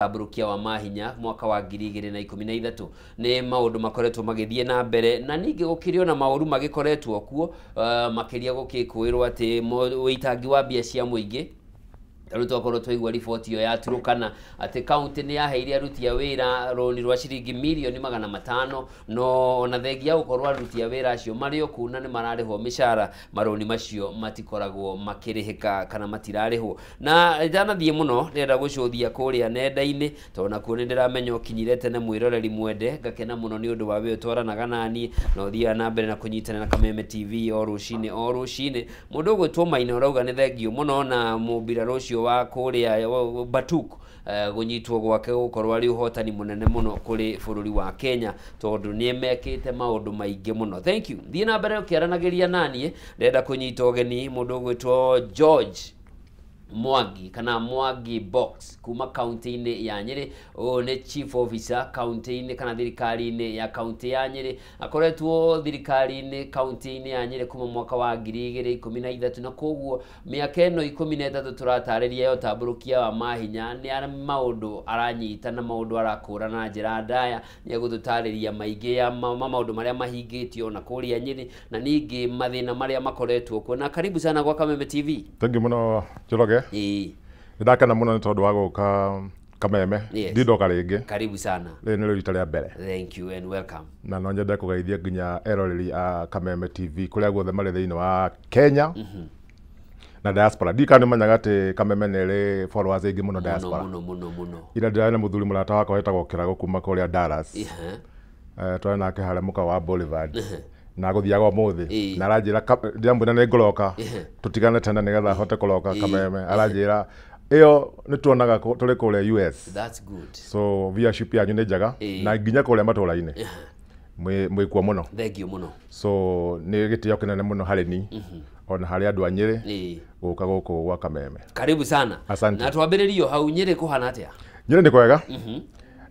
Tambũrũkia wa mahinya mwaka wa 2013 nĩ maũndũ makoretwo magĩthiĩ na mbere na ningĩ gũkĩrĩ ona maũru magĩkoretwo kuo makĩria gũkĩkwĩrwo atĩ ũitangi wa mbia cia mũingĩ rĩu twakorwo twaigua riboti yo ya Turukana atĩ kaunti nĩ yaheire aruti a wĩra roni rwa ciringi mirioni 500 no ona thengia gũkorwo aruti a wĩra acio marĩ o kuna nĩ mararĩhwo mĩcara maroni macio matikoragwo makĩrĩhĩka kana matirarĩhwo na ndanathiĩ mũno ndĩrenda gũcũthia kũrĩa nenda-inĩ tondũ kuo nĩ ndĩramenya ũkinyire tene mwĩroreri mwende ngakena mũno nĩ ũndũ wa wĩ ũtwaranaga nani na ũthiaga na mbere na kũnyitana na Kameme TV o rũcinĩ mũndũ ũgwĩtwo Maina ũrauga nĩ thengio mũno na mũmbira rũcio wa kuria Batuk gunyitwo gwake gukorwo ari uhotani munene muno kuri bururi wa Kenya tondu ni mekite maundu maingi muno. Thank you. Thie na mbere ukiaranagiria nani ndenda kunyita ogeni mundu gwitwo George Mwangi kana Mwangi Box kuma county-inĩ ya Nyeri ni chief officer county-inĩ kana thirikari-inĩ ya county ya Nyeri akoretwo thirikari-inĩ county-inĩ ya Nyeri kuma mwaka wa 2013 na koguo miaka eno 13 turatarĩria yo tambũrũkia wa mahinya ni ara maundu aranyita na maundu arakũra na njĩra ndaya ni egũtũtarĩria maingĩ ya maundu maria mahingĩtio na kũrĩa Nyeri na ningĩ mathĩna maria makoretwo kuo na karibu sana kwa Kameme TV. Thank you muno Njoroge. Ndakena muno ni tondu wa guka Kameme. Ndidoka ringi. Karibu sana. Ni rita rĩa mbere. Thank you and welcome. Na no nyende kugeithia nginya eroreri a Kameme TV kuria guothe marĩ thĩinĩ wa Kenya. Na diaspora ndika nĩ manyaga atĩ Kameme nĩ ĩrĩ followers aingĩ muno diaspora. Muno. Ira ndĩrarĩ mũthuri mũrata wakwa wetagwo Kĩrago kuma kũrĩa Dallas. Twarĩ nake harĩa mũka wa Boulevard. Na guthiaga umuthi na aranjira ndiamwira ni ngoroka tutigane tena nigetha hote kuroka Kameme aranjira iyo ni tuonaga tuli kule US. That's good. So viewership yanyu ni njaga na nginya kule matũra-inĩ mwikuo muno. Thank you muno. So ni gitio kinene muno harĩ ni ona harĩ andũ a Nyeri guka gũkũ gwa Kameme. Karibu sana. Asante. Na twambĩrĩrio hau Nyeri kuhana atia? Nyeri ni kwega.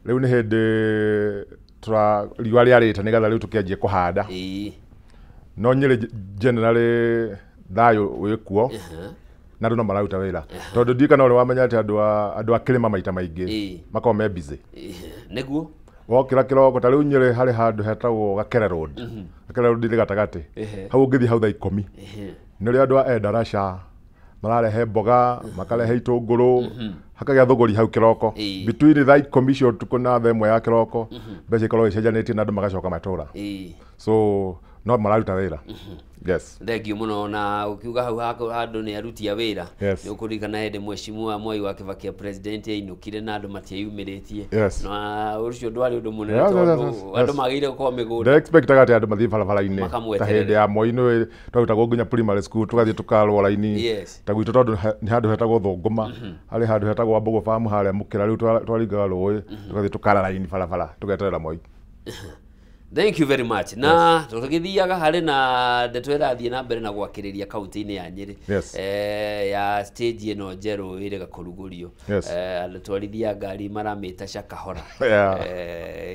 Rĩu ni hindi riua rĩarĩte nigetha rĩu tukianjie kuhanda. No Nyeri generally thayo wĩkuo na andũ no mararuta wĩra tondũ ndikana ũrĩa wamenya atĩ andũ a kĩrĩma maita maingĩ makorwo me busy nĩguo wokĩra kĩroko ta rĩu Nyeri harĩ handũ hetagwo Gakere Road. Gakere Road ĩrĩ gatagatĩ hau ũngĩthiĩ hau thaa 10 nĩ rĩ andũ a Endarasha mararehe mboga makarehe itũngũrũ hakagĩa thũgũri hau kĩroko between thaa 10 cio ũtukũ na thaa 1 ya kĩroko mbeca ikorwo icenjanĩtie na andũ magacoka matũra. So no mararuta wĩra. Yes. Thank you muno na ukiuga hau handũ nĩ aruti a wĩra nĩ ũkũririkana hĩndĩ mheshimiwa Mwai wa Kibaki president ainũkire na andũ matieyumĩrĩtie na ũcio ndwarĩ ũndũ mũnene tondũ andũ magĩrĩire gũkorwo mĩgũnda. Expectaga atĩ andũ mathiĩ barabara-inĩ ta hĩndĩ ya Moi nĩ twarutagwo nginya primary school tũgathiĩ tũkarwo raini ta gwitũ tondũ nĩ handũ hetagwo Thũngũma harĩ handũ hetagwo Mbogo farm harĩa mũkĩra rĩu twaringaga rũĩ tũgathiĩ tũkara raini barabara tũgeterera Moi. Thank you very much. Na tũgĩthiaga harĩ na ndeto ĩrathiĩ na mbere na gwakĩrĩria kaunti-inĩ ya Nyeri ya stage ĩno njerũ ĩrĩ Gakũrugũrio. Twarithia ngari maramĩta Shakahora.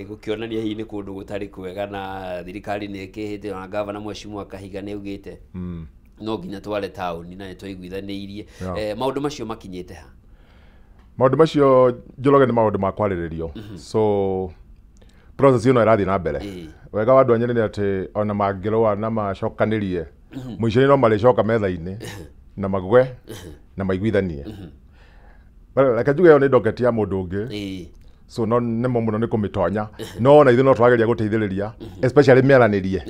Gũkĩonania hihi nĩ kũndũ gũtarĩ kwega na thirikari nĩ ĩkĩhĩte na gavana Mheshimiwa Kahiga nĩ augĩte no nginya tware taũni na nĩ twaiguithanĩirie. Maũndũ macio makinyĩte ha? Maũndũ macio Njoroge nĩ maũndũ ma kwarĩrĩrio. So process ĩno ĩrathiĩ na mbere. Wega wa andũ a Nyeri nĩ atĩ ona mangĩrũa na macokanĩrie mũico-inĩ no marĩcoka metha-inĩ na magwe na maiguithanie. Reke njuge ĩyo nĩ docket ya mũndũ ũngĩ. So no nĩmo mũno nĩ kũmĩtonya no ona ithuĩ no twageria gũteithĩrĩria especially mĩaranĩrie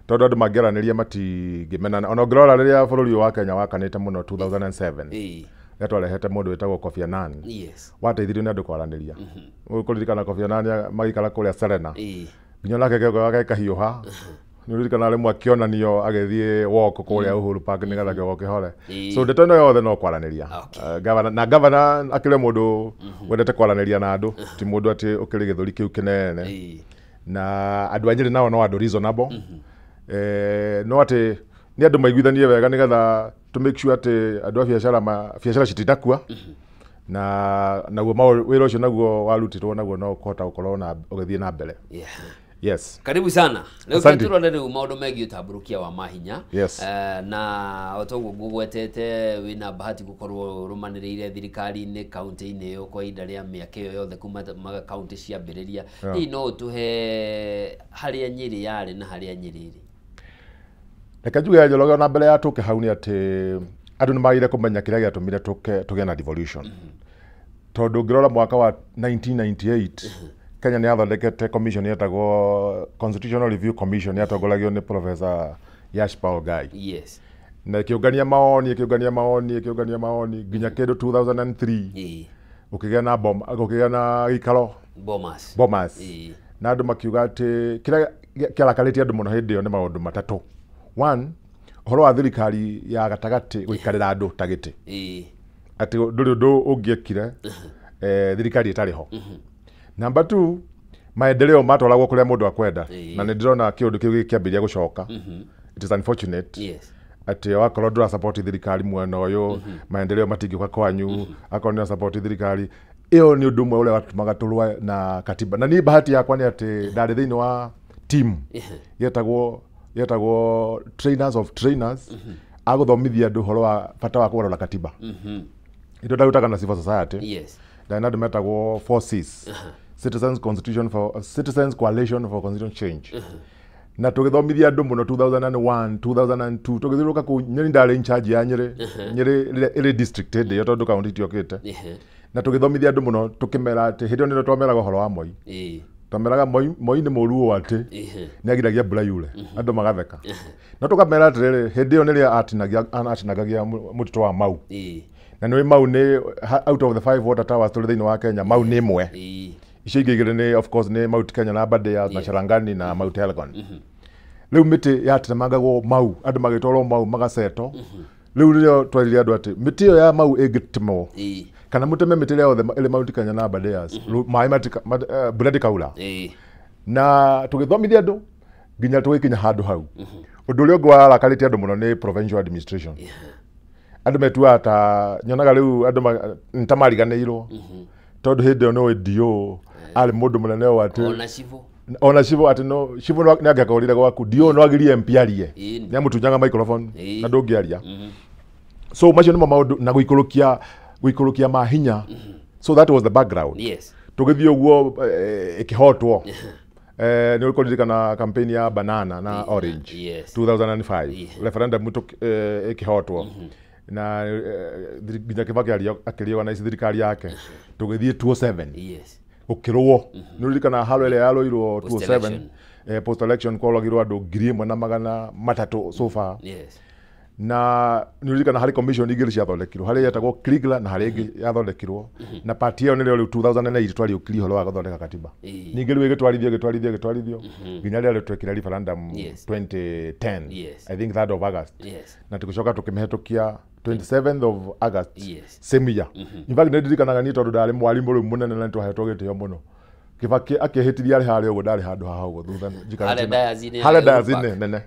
tondũ andũ mangĩaranĩria matingĩmenana. Ona ũngĩrora rĩrĩa bũrũri wa Kenya wakanĩte mũno 2007 twarehete mũndũ wĩtagwo Kofi Annan wateithirio nĩ andũ kwaranĩria. Ũkũririkana Kofi Annan magĩikara kũrĩa Serena nginya nake kĩongo gake kahiũha nĩ ũririkana rĩmwe akĩonanio agĩthiĩ walk kũrĩa Uhuru Park nĩgetha kĩongo kĩhore. So ndeto ĩno yothe no kwaranĩria. Gavana akĩrĩ mũndũ wendete kwaranĩria na andũ ti mũndũ atĩ ũkĩrĩ gĩthũri kĩu kĩnene na andũ a Nyeri nao no andũ reasonable no atĩ nĩ andũ maiguithanie wega nĩgetha to make sure atĩ andũ a biacara citinakua na naguo wĩra ũcio naguo warutirwo naguo no kũhota gũkorwo na ũgĩthiĩ na mbere. Yes. Karibu sana. Leo Asante. kituro ndio maundu megi utaburukia wa mahinya. Yes. Na otogo gugwetete wina bahati gukorwo rumaniriire thirikari-ini county-ini yo kwa ihinda ria miaka iyo yothe kuma county cia mbiriria. Hii no tuhe haria Nyeri yari na haria Nyeri iri. Reka njuge Njoroge na mbere ya tuke hau ni ati andu nimagire kumenya kiria giatumire tuge na devolution. Tondu ngirora mwaka wa 1998 Kenya ni athondekete commission yetagwo Constitutional Review Commission yatongoragio ni Professor Yash Paul Gai. Yes. Na ikiungania maoni nginya kindu 2003 ukigea na gikaro Bomas. Na andu makiuga ati kiria kiarakaritie andu muno hindi yo ni maundu matatu. One, uhoro wa thirikari ya gatagati guikarira andu tagiti. Ati nduri undu ungiekire thirikari itari ho. Number 2, maendeleo matwaragwo kuria mundu akwenda. Na ni ndirona kiundu kiu kiambiria gucoka. It is unfortunate. Yes. Ati wakorwo ndura support thirikari mwena uyu maendeleo matingĩuka kwanyu akorwo nĩ support thirikari iyo ni undu mwe uria watumaga turwa na katiba. Na ni bahati yakwa ni ati ndari thiini wa team yetagwo trainers of trainers aguthomithia andu horo wa bata wa kugorora katiba. Indo ndarutaga na civil society. Yes. Na andu metagwo 4Cs. Citizens Coalition for Constitutional Change. Na tugithomithia andu muno 2001 2002 tugithiruka ku Nyeri ndari in charge ya Nyeri iri district ndi yo tondu county tiokite. Na tugithomithia andu muno tukimera ati hindo nino twameraga horo wa Moi. Twameraga Moi ni muruo ati ni agiragia mbura yure andu magatheka. Na tukamera ati hindi yo niria atinagagia mutito wa Mau. Na ni Mau ni out of the 5 water towers tuli thiini wa Kenya Mau ni imwe. Icio ingĩ ni of course ni Mount Kenya na Aberdares na Cherangani na Mount Elgon. Riu miti yatemagagwo Mau andu magitwarwo Mau magaceto. Riu rio twalire andu ati miti yo ya Mau ingitimo kana muteme miti yothe ile Mount Kenya na Aberdares mai buledi kaula. Na tugithomithia andu nginya tugikinya handu hau. Undu uria ngwa rakaritie andu muno ni provincial administration. Andu metua ta nyonaga riu andu ntamariganirwo tondu hindi yo no dio ali mundu munene o ati ona Shivu ati no Shivu ni angekaurire gwaku dio no agirie mpiarie ni amutunyaga microphone na ndungiaria. So macio nimo maundu na guikurukia mahinya. So that was the background. Yes. Tugithie uguo ikihotwo ni ulikorikana campaign ya Banana na Orange. Yes. 2005 referendum ikihotwo na nginya Kibaki akiriwa na thirikari yake tugithie 207. Yes. Ukirwo ni ulikana halo ile yaloirwo 207 post election kwalagirwo andu 1,300 so far. Yes. Na ni ulikana hari commission igiri ciathondekirwo hari yetagwo Krigla na hari ingi yathondekirwo na party iyo nile 2008 twari ukiri holo wa guthondeka katiba. Ningi riu gitwarithio nginya ria twekira referendum 2010. Yes. I think 3rd of August. Yes. Na tukicoka tukimehetokia 27th of August. Yes. Same year. In fact ndirikanaga ni tondu ndari mwalimu riu munene na twahetwo gitio muno. Kibaki akihitiria ari hari ugo ndari handu haha ugo thutha hale dazine nene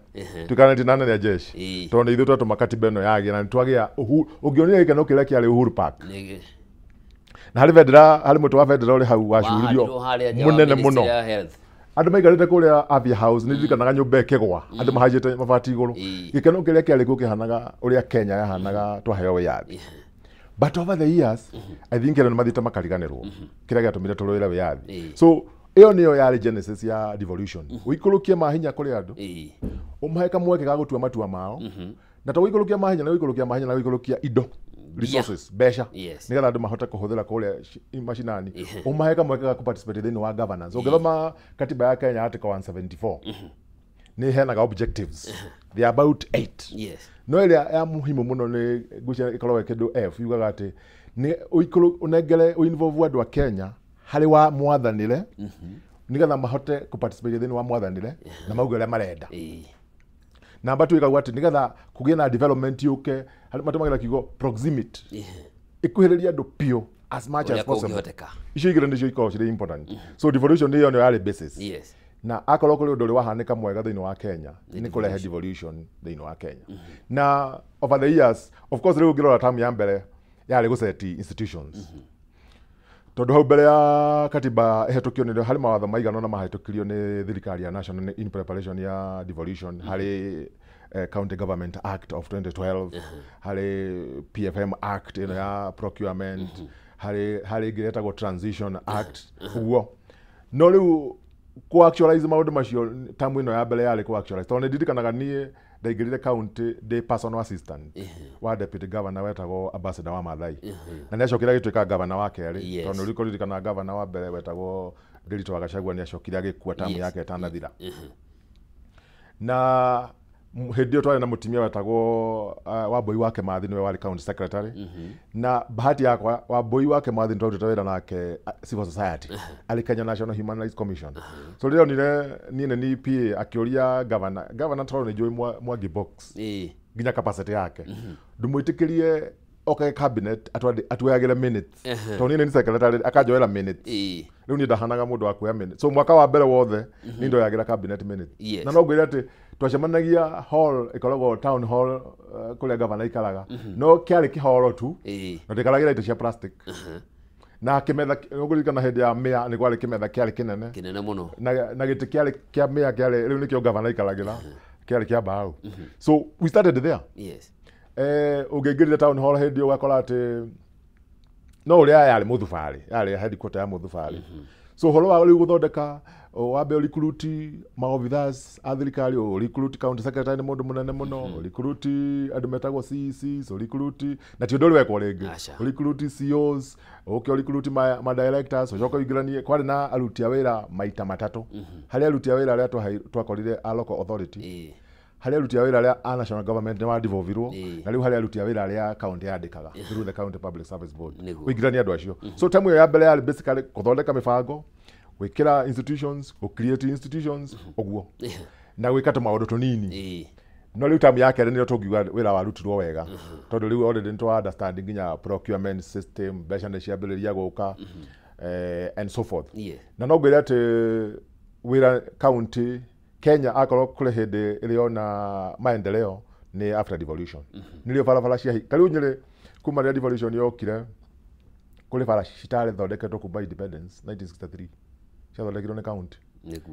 tukana tinana ya jeshi tondu ithu twatu makatiba ino yagia na twagia ungionire ikeno kiria kiari Uhuru Park na hari mutu wa federal ri hau wacuririo munene muno andu maikarite kuria Avia House ni ndikanaga nyumba ikigwa andu mahajite mabati iguru gikeno kiria kiari gukihanaga uria Kenya yahanaga twaheo wiyathi. But over the years, I think eno mathita makariganirwo kiria giatumire turoira wiyathi. So iyo niyo yari genesis ya devolution. Uikurukia mahinya kuri andu umaheka mweke ga gutua matua mao na to uikurukia mahinya na uikurukia indo resources besha nigetha andu mahote kuhuthira kuria mashinani umaheka mweke ga participate thiini wa governance. Ungithoma katiba ya Kenya article 174 ni henaga objectives they are about 8. Yes. No ile ya muhimu muno ni gucia ikorwo kindu F yugaga ati ni uikuru unengere uinvolve andu a Kenya hari wa mwathanire nigetha mahote ku participate thini wa mwathanire na mauga ile marenda. Namba 2 ikaguo ati nigetha kugie na development yuke matumagira kigo proximity ikuhiriria andu pio as much as possible. Icio igire ndicio ikorwo ciri important. So devolution niyo no yari basis. Yes. Na akorwo kuri undu uri wahanika mwega thiini wa Kenya ni kurehe devolution thiini wa Kenya. Na over the years of course riu ngirora time ya mbere yari guseti institutions. tondu hau mbere ya katiba ihetukio ni hari mawatho maigana na mahitukirio ni thirikari ya national in preparation ya devolution hari County Government Act of 2012 hari PFM Act ino ya procurement hari giretagwo Transition Act uguo no riu ku actualize maundu macio tamu ino ya mbere yari ku actualize tondu ndirikanaga nie ndaingirire county de personal assistant wa deputy governor wetagwo Ambassador wa Mathai na niacokire agituika governor wa keri tondu riko ririkana governor wa mbere wetagwo Ndiritu wa Gachagua niacokire agikua tamu yake etanathira na hindi twari na mutimia wetagwo Wambui wa Kimathi niwe wari county secretary na bahati yakwa Wambui wa Kimathi ndorute wira nake civil society ali Kenya National Human Rights Commission so leo ni PA akiuria governor toro ni Joy Mwangi box ginya capacity yake ndumuitikirie okay cabinet atwagire minutes to ni secretary akajoera minutes riu ni ndahanaga mundu wa kuya minutes so mwaka wa mbere wothe ni ndo yagira cabinet minutes na no ngwira ati twacemanagia hall ikoragwo town hall kuria governor ikaraga no kiari kihoro tu na ndikaragira ito cia plastic na kimetha ngurikana hindi ya mea ni kwari kimetha kiari kinene muno na giti kiari kia mea kiari riu nikio governor ikaragira kiari kia bao so we started there ugengirire town hall hindi ugakora ati no uria yari muthubari yari headquarter ya muthubari so holo wa riu guthondeka wabe recruit maofficers athirikari recruit county secretary mundu munene muno recruit andu metagwo CECs recruit na ti ndori wekwo ringi recruit CEOs recruit ma directors ucoka igiranie kwari na aruti a wira maita matatu hari aruti a wira aria twakorire a local authority hari aruti a wira aria a national government ni wa devolvirwo na riu hari aruti a wira aria county yandikaga through the county public service board wigirania andu acio so time yo ya mbere yari basically kuthondeka mibango wikira institutions create institutions oguo na gwikata maundu tunini no riu time yake ni tungiuga wira warutirwo wega tondu riu already nto understand nginya procurement system besha ne ciambiriria guka and so forth na no ngwira ati wira county Kenya akorwo kule hindi iliona maendeleo ni after devolution nilio barabara cia kariu nyire kuma ria devolution yokire kule bara citare thondeketwo kuma independence 1963 ciathondekirwo ni county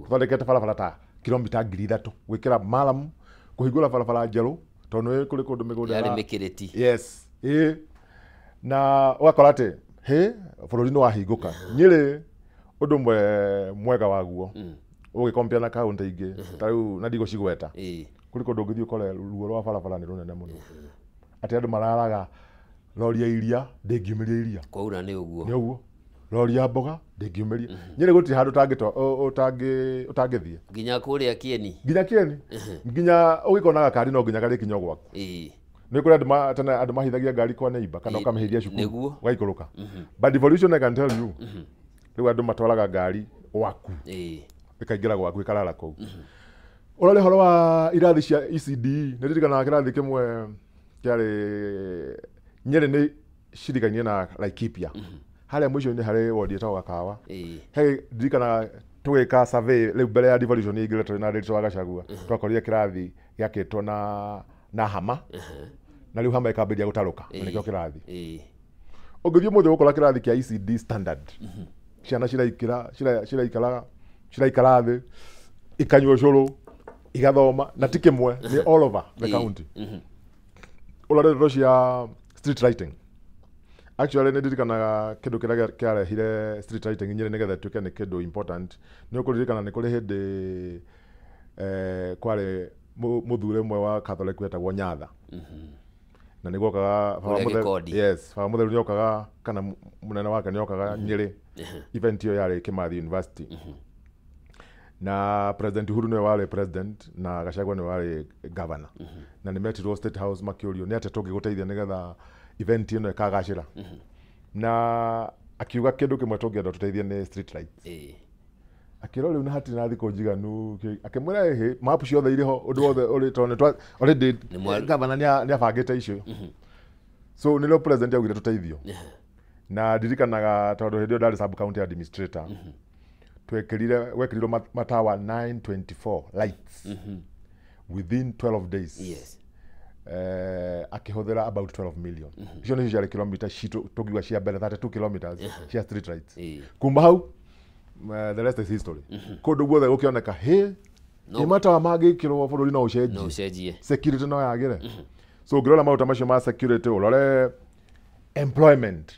thondekete barabara ta kilomita 300 gwikira Malam kuhingura barabara njeru tondu kuli kundu migunda yari mikireti na wakora ati bururi ni wahinguka nyire undu mwega waguo ugicompare na county ingi tariu na ndigo cigweta kuri kundu ngithio kore ruo rwa barabara ni runene muno ati andu mararaga lori ya iria ndingiumiria iria kwaura ni uguo lori ya mboga ndingiumiria nyire guti handu utangithie nginya kuria Kieni nginya ugikonaga kari no nginya gari kinyo gwaku ni kuri andu mahithagia ngari kwa neighbor kana ukamihiria cukuru gaikuruka but devolution I can tell you riu andu matwaraga ngari waku ikaingira gwaku ikarara kou urore horo wa irathi cia ECD ndirikana kirathi kimwe kiari Nyeri ni shirikanie na Laikipia haria mwisho ni hari wodi etagwo Gakawa ndirikana tugika survey riu mbere ya devolution igire turi na Ndiritu wa Gachagua twakorire kirathi giakitwo na hama na riu hama ikambiria gutaruka nikio kirathi ungithio muthe gukora kirathi kia ECD standard ciana ciraikara thi ikanywa curu igathoma na tikimwe ni all over the county ulare ndo cia street lighting actually ndirikanaga kindu kiria kiarehire street lighting Nyeri nigetha tuike ni kindu important ni ukuririkana ni kuri hindi kware muthure mwe wa Catholic wetagwo Nyatha na niguokaga baba muthe niokaga kana munene wake niokaga Nyeri event yo yari Kimathi University na President Uhuru niwe wari president na Gachagua niwe wari governor na nimetirwo State House makiurio ni ate tungiguteithia nigetha event ino ikagacira na akiuga kindu kimwe tungienda tuteithie ni street lights akiro riu na hati na thiko njiganu akimwira map ciothe iriho undu wothe uri tone already governor ni abangite icio so nilo president augire tuteithio na ndirikanaga tondu hindi ndari sub county administrator wekirirwo matawa 924 lights within 12 days akihuthira about 12 million icio nĩ ciarĩ kilomita tũngiuga cia mbere 32 kilometers cia street rights kuma hau the rest is history kũndũ guothe gũkĩoneka matawa mangĩkĩrwo bũrũri no ũcenjie security no yagĩre so ũngĩrora maũndũ macio ma security ũrore employment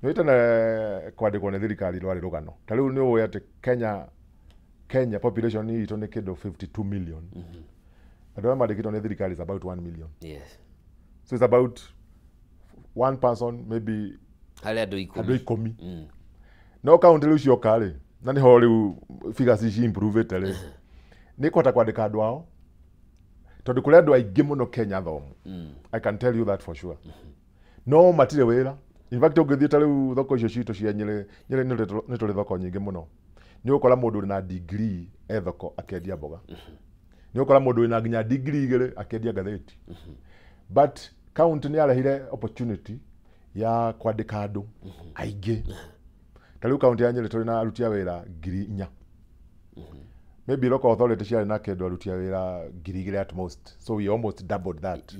nĩtana kwandĩkwo nĩ thirikari rwarĩ rũgano ta rĩu nĩ ũĩ atĩ Kenya population itũ nĩ kĩndũ 52 million andũ arĩa mandĩkĩtwo nĩ thirikari is about 1 million so it's about one person maybe harĩ andũ 10 no county rĩu cioka rĩ na nĩho rĩu figures ici improvete rĩ nĩ kũhota kwandĩka andũ ao tondũ kũrĩ andũ aingĩ mũno Kenya thomo I can tell you that for sure no matirĩ wĩra in fact ũngĩthiĩ ta rĩu thoko icio citũ cia Nyĩrĩ nĩ tũrĩ thoko nyingĩ mũno nĩ ũkora mũndũ ũrĩ na degree thoko akĩendia mboga nĩ ũkora mũndũ wĩna nginya degree 2 akĩendia ngathĩti but county nĩ yarehire opportunity ya kwandĩka andũ aingĩ ta rĩu county ya Nyĩrĩ tũrĩ na aruti a wĩra 4,000 maybe local authority ciarĩ na kĩndũ aruti a wĩra 2,000 at most so we almost doubled that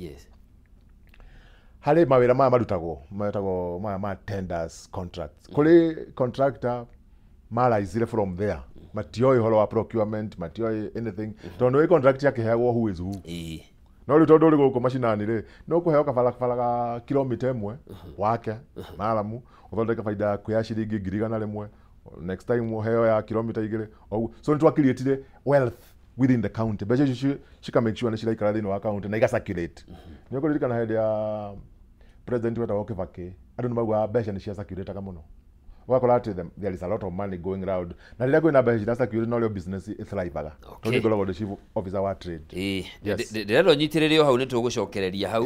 harĩ mawĩra maya marutagwo ma tenders contracts kũrĩ contractor maraizire from there matioĩ ũhoro wa procurement matioĩ anything tondũ contract yakĩheagwo who is who no rĩu tondũ ũrĩ gũkũ macinani rĩ no kũheo kabara kilomita 1 wake Maramu ũthondeke baida yaku ya ciringi 100,000 next time ũheo ya kilomita 2 so nĩtwakiriĩtire wealth within the county mbeca icio cika make sure nĩ ciraikara thĩinĩ wa county na igacirculate nĩ ũkũririkana hĩndĩ ya president wetagwo Kibaki andũ nĩ maugaga mbeca nĩ cia circulate mũno wakora atĩ there is a lot of money going around na rĩrĩa kwĩna mbeca cia circulate no rĩo business ĩthrivaga tondũ ngoragwo the chief officer wa trade ndĩrenda ũnyitĩrĩrie hau nĩ tũgũcokereria hau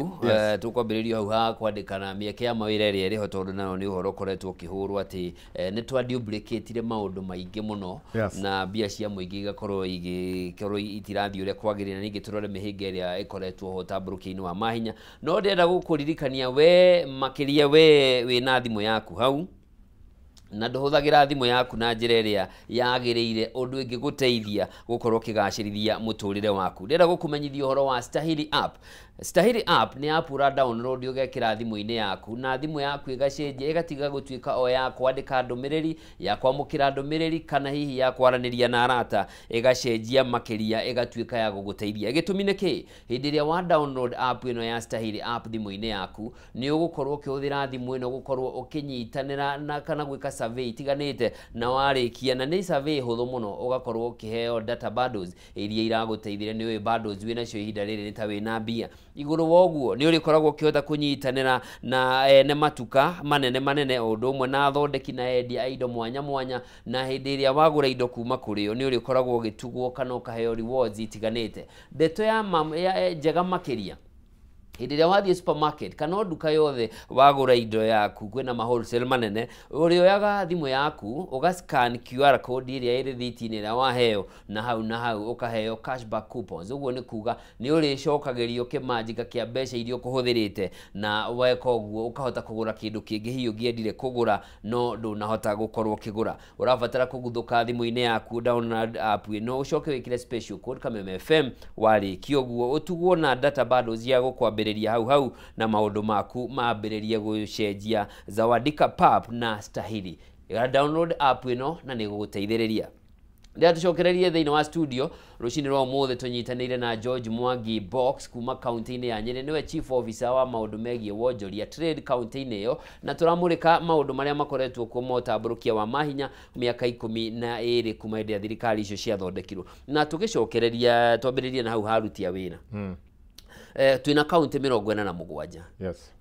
tũkwambĩrĩria hau ha kwandĩkana mĩeke ya mawĩra ĩrĩa ĩrĩho tondũ nayo nĩ ũhoro ũkoretwo ũkĩhũrwo atĩ nĩ twaduplicate maũndũ maingĩ mũno na mbia cia mũingĩ igakorwo itirathiĩ ũrĩa kwagĩrĩire na ningĩ tũrore mĩhĩnga ĩrĩa ĩkoretwo ho tambũrũkia-inĩ wa mahinya no ndĩrenda gũkũririkania we makĩria we wĩna thimũ yaku hau na ndũhũthagĩra thimũ yaku na njĩra ĩrĩa yagĩrĩire ũndũ ĩngĩgũteithia gũkorwo kĩgacĩrithia mũtũrĩre waku ndĩrenda gũkũmenyithia ũhoro wa Stahili app Stahili app nĩ app ura download ũgekĩra thimũ-inĩ yaku na thimũ yaku ĩgacenjia ĩgatiga gũtuĩka o ya kwandĩka ndũmĩrĩri ya kwamũkĩra ndũmĩrĩri kana hihi ya kwaranĩria na arata ĩgacenjia makĩria ĩgatuĩka ya gũgũteithia gĩtũmi nĩ kĩ hĩndĩ ĩrĩa wa download app ĩno ya Stahili app thimũ-inĩ yaku nĩ ũgũkorwo ũkĩhũthĩra thimũ ĩno gũkorwo ũkĩnyitanĩra na kana gwĩka survey itiganĩte na warĩkia na nĩ survey hũthũ mũno ũgakorwo ũkĩheo data bundles iria iragũteithĩria nĩ ũĩ bundles wĩnacio ihinda rĩrĩ nĩ ta wĩna mbia igũrũ wa ũguo nĩ ũrĩkoragwo ũkĩhota kũnyitanĩra na ene matuka manene o ũndũ ũmwe na athondeki na endia indo mwanya mwanya na hĩndĩ ĩrĩa wagũra indo kuma kũrĩ o nĩ ũrĩkoragwo ũgĩtugwo kana ũkaheo rewards itiganĩte ndeto ya njega makĩria hĩndĩ ĩrĩa wathiĩ supermarket kana nduka yothe wagũra indo yaku kwĩna ma wholesale manene ũrĩoyaga thimũ yaku ũgascan QR code ĩrĩa ĩrĩ rĩthiti-inĩ ĩrĩa waheo na hau ũkaheo cashback coupons ũguo nĩ kuga nĩ ũrĩcokagĩrio kĩmanjĩka kĩa mbeca iria ũkũhũthĩrĩte na weka ũguo ũkahota kũgũra kĩndũ kĩngĩ hihi ũngĩendire kũgũra no ndũnahota gũkorwo ũkĩgũra ũrabatara kũguthũka thimũ-inĩ yaku download app ĩno ũcoke wĩkĩre special code Kameme FM warĩkia ũguo ũtugwo na data bundles ya gũkwambĩrĩria hau na maũndũ maku mambĩrĩrie gũcenjia Zawadika Pap na Stahili download app ĩno na nĩ gũgũteithĩrĩria Ndia tucokererie thĩinĩ wa studio rũcinĩ rwa ũmũthĩ tũnyitanĩire na George Mwangi Box kuma kaunti-inĩ ya Nyĩrĩ niwe chief officer wa maũndũ megiĩ wonjoria trade kaunti-inĩ ĩyo na tũramũrĩka maũndũ marĩa makoretwo kuo motambũrũkia wa mahinya mĩaka 12 kuma hĩndĩ ya thirikari icio ciathondekirwo na tũgĩcokereria twambĩrĩrie na hau haruti a wĩra twina kaunti 47 yes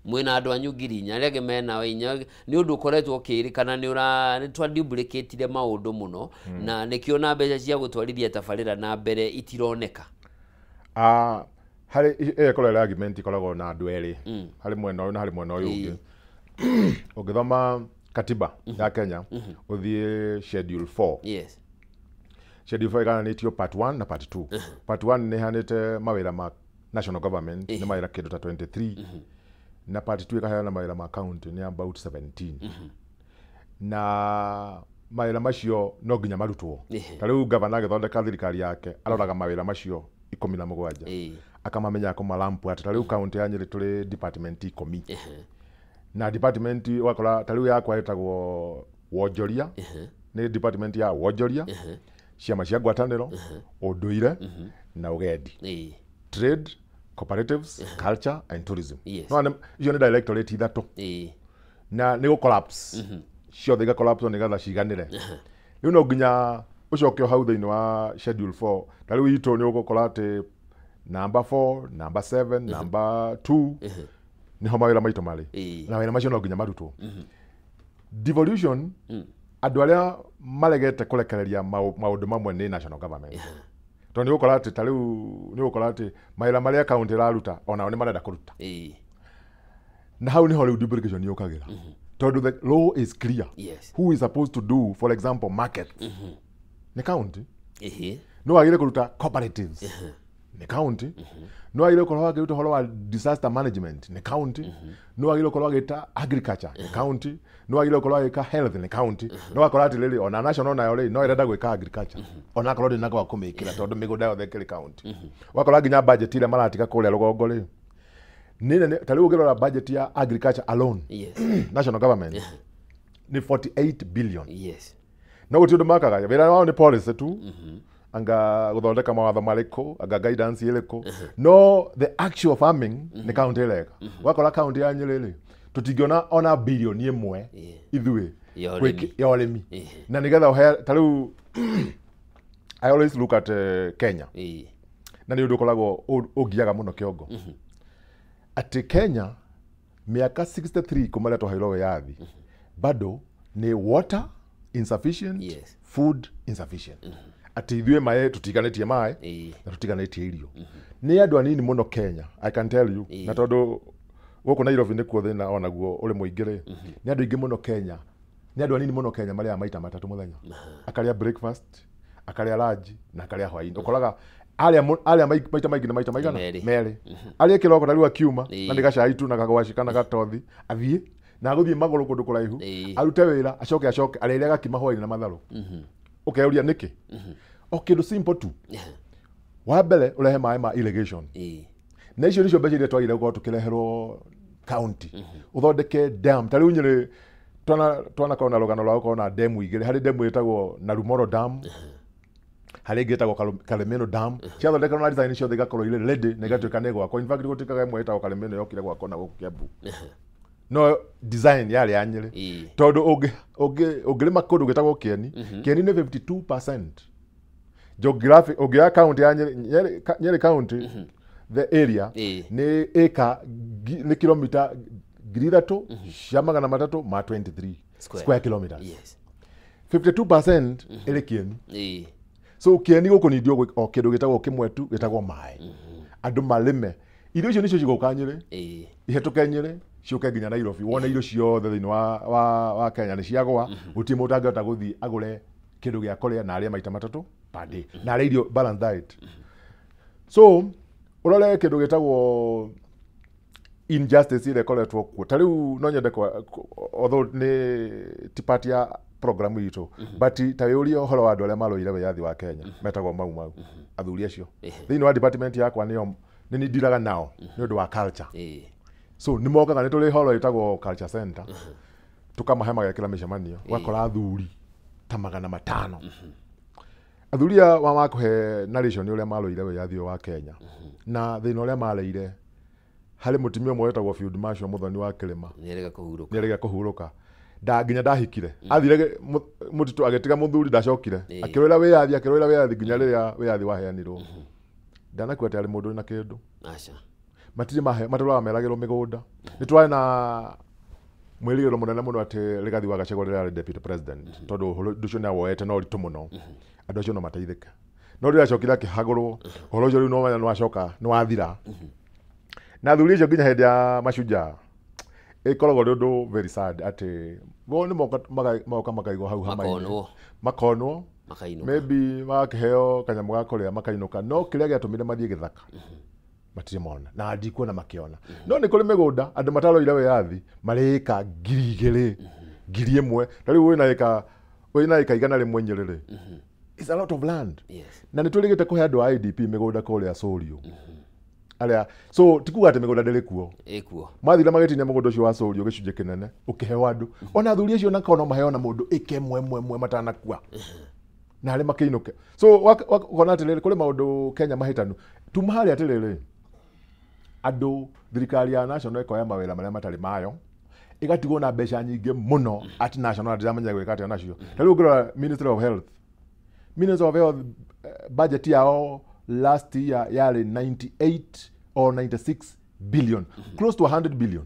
mwena andũ anyu 4,000 arĩa mena inya nĩ ũndũ ũkoretwo ũkĩrĩkana nĩ twaduplicate maũndũ mũno na nĩkĩona mbeca cia gũtwarithia tabarĩra na mbere itironeka harĩ ekorera argument ikoragwo na andũ erĩ harĩ mwena ũyũ na harĩ mwena ũyũ ũngĩ ũngĩthoma katiba ya Kenya ũthiĩ schedule 4 yes schedule 4 igananĩtio part 1 na part 2 part 1 nĩ hanĩte mawĩra ma national government nĩ mawĩra kĩndũ ta 23 na part 2 ikaheana mawĩra ma county nĩ about 17 na mawĩra macio no nginya marutwo ta rĩu governor agĩthondeka thirikari yake aroraga mawĩra macio 17 akamamenya akamalampu ati tariu county ya Nyeri tuli department 10 na department wakora tariu yakwa etagwo wonjoria ni department ya wonjoria ciama cia ngwataniro unduire na ugendi trade cooperatives culture and tourism no icio ni directorate ithatu na ni go collapse ciothe ga collapse ni gatha ciganire riu no nginya ucokio hau thiini wa schedule 4 tariu ito ni ugukora ati number 4 number 7 number 2 ni ho mawira maito mari na wena macio no nginya marutwo devolution andu aria maregete kurekereria maundu mamwe ni national government to ni gukora ati tariu ni gukora ati mawira maria county raruta ona ni marenda kuruta na hau ni ho riu duplication yukagira tondu the law is clear who is supposed to do for example market ni county no agire kuruta cooperatives ni county no agire kuruta kuruta horo wa disaster management ni county no agire kuruta gita agriculture ni county no agire kuruta gika health ni county no akora ati lili ona national na yore no irenda gwika agriculture ona akora ndi nako akumikira tondu migunda yothe kiri county wakora ginya budget ile maratika kuria rugongo ri nene tariu ugirora budget ya agriculture alone national government ni 48 billion no gutindu makaga wira wao ni policy tu anga guthondeka mawatho mariko anga guidance iliko no the actual farming ni county ileka wakora county ya Nyeri tutingiona ona billion imwe ithui ya urimi na nigetha uhe tariu I always look at Kenya na ni undu koragwo ugiaga muno kiongo ati Kenya miaka 63 kumaletwa hairo yathi bado ni water insufficient food insufficient ati ithuĩ maĩ tutiganĩtie maĩ na tutiganĩtie irio nĩ andũ anini mũno Kenya I can tell you na tondũ gũkũ Nairobi nĩ kuo thĩna onaguo ũrĩ mũingĩ nĩ andũ aingĩ mũno Kenya nĩ andũ anini mũno Kenya marĩa maita matatũ mũthenya akarĩa breakfast akarĩa lunch na akarĩa hwaĩ-inĩ ũkoraga alia maita maingĩ na maita maigana merĩ alia kĩroko na rĩu akiuma na ndigacai tu na kagwaci kana gatothi athiĩ na gũthiĩ magũrũ kũndũ kũraihu arute wĩra acoke arĩrĩa gakima hwaĩ-inĩ na matharũ ukeuria niki o kindu simple tu wa mbere urehe maĩ ma irrigation na icio nicio mbeca iria twagire gukorwo tukireherwo county uthondeke dam tariu Nyeri twana kona rugano rwa gukorwo na dam igire hari dam itagwo Narumoro dam hari ingĩ itagwo Kalemeno dam ciathondeka na design ciothe igakorwo ile ready na igatuĩka nĩ gwakwo in fact gũtuĩkaga ĩmwe itagwo Kalemeno yokire gwakwo na gũkũ Kiambu no design yale ya Nyeri tondu ungirima kundu gitagwo Kieni Kieni ni 52% geographic ugia county ya Nyeri county the area ni eka ni kilomita 3,323 square kilometers 52% iri Kieni so Kieni guku ni ndio o kindu gitagwo kimwe tu gitagwo maĩ andu malime irio icio nicio cigoka Nyeri ihituke Nyeri ciuke nginya Nairobi wona irio ciothe thiini wa Kenya ni ciagwa guti mundu angihota guthi agure kindu gia kuria na aria maita matatu per day na aria irio balanced diet so urore kindu gitagwo injustice ile koletwo ku tariu no nyende although ni tipati ya program yitu but tayuri ohoro wa andu aria maroire wiyathi wa Kenya metagwo mau athuri acio thiini wa department yakwa ni ndiraga nao ni undu wa culture so ni mokaga ni tuli horo itagwo culture center tukamahe magekira micemanio wakora athuri ta 500 athuria wa makuhe narration uria maroire wiyathi wa Kenya na thina uria mareire hari mutimia umwe wetagwo Field Marshal Muthoni wa Kirima nierega kuhuruka nginya ndahikire athire mutitu agetiga muthuri ndacokire akirwira wiyathi nginya riria wiyathi waheanirwo ndanakuwa tayari mundu na kindu matiri matũraga meragĩrwo mĩgũnda nĩ twarĩ na mwĩrĩgĩrĩro mũnene mũno atĩ Rigathi wa Gachagua rĩrĩa deputy president tondũ ũndũ ũcio nĩawoete no ũritũ mũno andũ acio no mateithĩke no rĩrĩa acokire akĩhagũrwo ũhoro ũcio rĩu no wanya nĩwacoka nĩwathira na athuri acio nginya hĩndĩ ya Mashujaa ĩkoragwo nĩ ũndũ very sad atĩ bo nĩ moka makaigwo hau hama-inĩ makonwo maybe makĩheo kanyamũ ga kũrĩa makainũka no kĩrĩa gĩatũmire mathiĩ gĩthaka matire mona na ndikuona makiona no ni kuri migunda andu mataroire wiyathi marika 2,000 1,000 tari wina eka igana rimwe Nyeri It's a lot of land. Yes. Na nitũrĩgĩte kũhe andũ a IDP mĩgũnda kũrĩa Sorio. Aria so tikuga atĩ mĩgũnda ndĩrĩ kuo. Ekuo. Mathira magĩtinia mũgũnda ũcio wa Sorio gĩcunjĩ kĩnene ũkĩheo andũ. Ona athuri acio nakao no maheo na mũndũ ĩke mwe matanakua. Na arĩ makĩinũke. So wakona atĩrĩrĩ kũrĩ maũndũ Kenya mahĩtanu. Tuma harĩa atĩrĩrĩ. Andũ thirikari ya national ĩkoya mawĩra marĩa matarĩ mayo. Igatigwo na mbeca nyingĩ mũno at national ndiramenya gwĩka atĩa nacio. Rĩu ngĩrora Ministry of Health. Ministry of Health budget yao last year yarĩ 98 or 96 billion, close to 100 billion.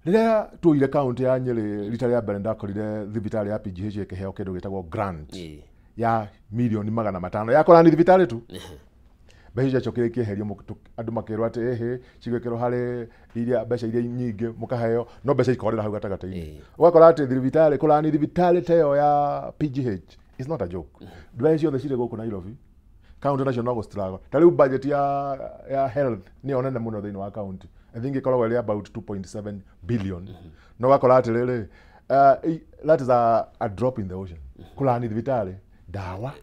Rĩrĩa tuoire county ya Nyeri rita rĩa mbere ndakorire thibitarĩ ya PGH ĩkĩheo kĩndũ gĩtagwo grant ya milioni 500 yakora ni thibitarĩ tu. Mbeca icio kĩeherio andũ makĩrwo atĩ cigwĩkĩrwo harĩ iria mbeca iria nyingĩ mũkaheo no mbeca ikorera hau gatagatĩ-inĩ. Ũgakora atĩ thibitarĩ kũrani thibitarĩ teo ya PGH is not a joke. Mbeca ciothe cirĩ gũkũ Nairobi. County nacio no struggle. Ta rĩu budget ya health nĩ onene mũno thĩinĩ wa county. I think ikoragwo ĩrĩ about 2.7 billion. No wakora atĩrĩrĩ that is a drop in the ocean. Kũrani thibitarĩ ndawa.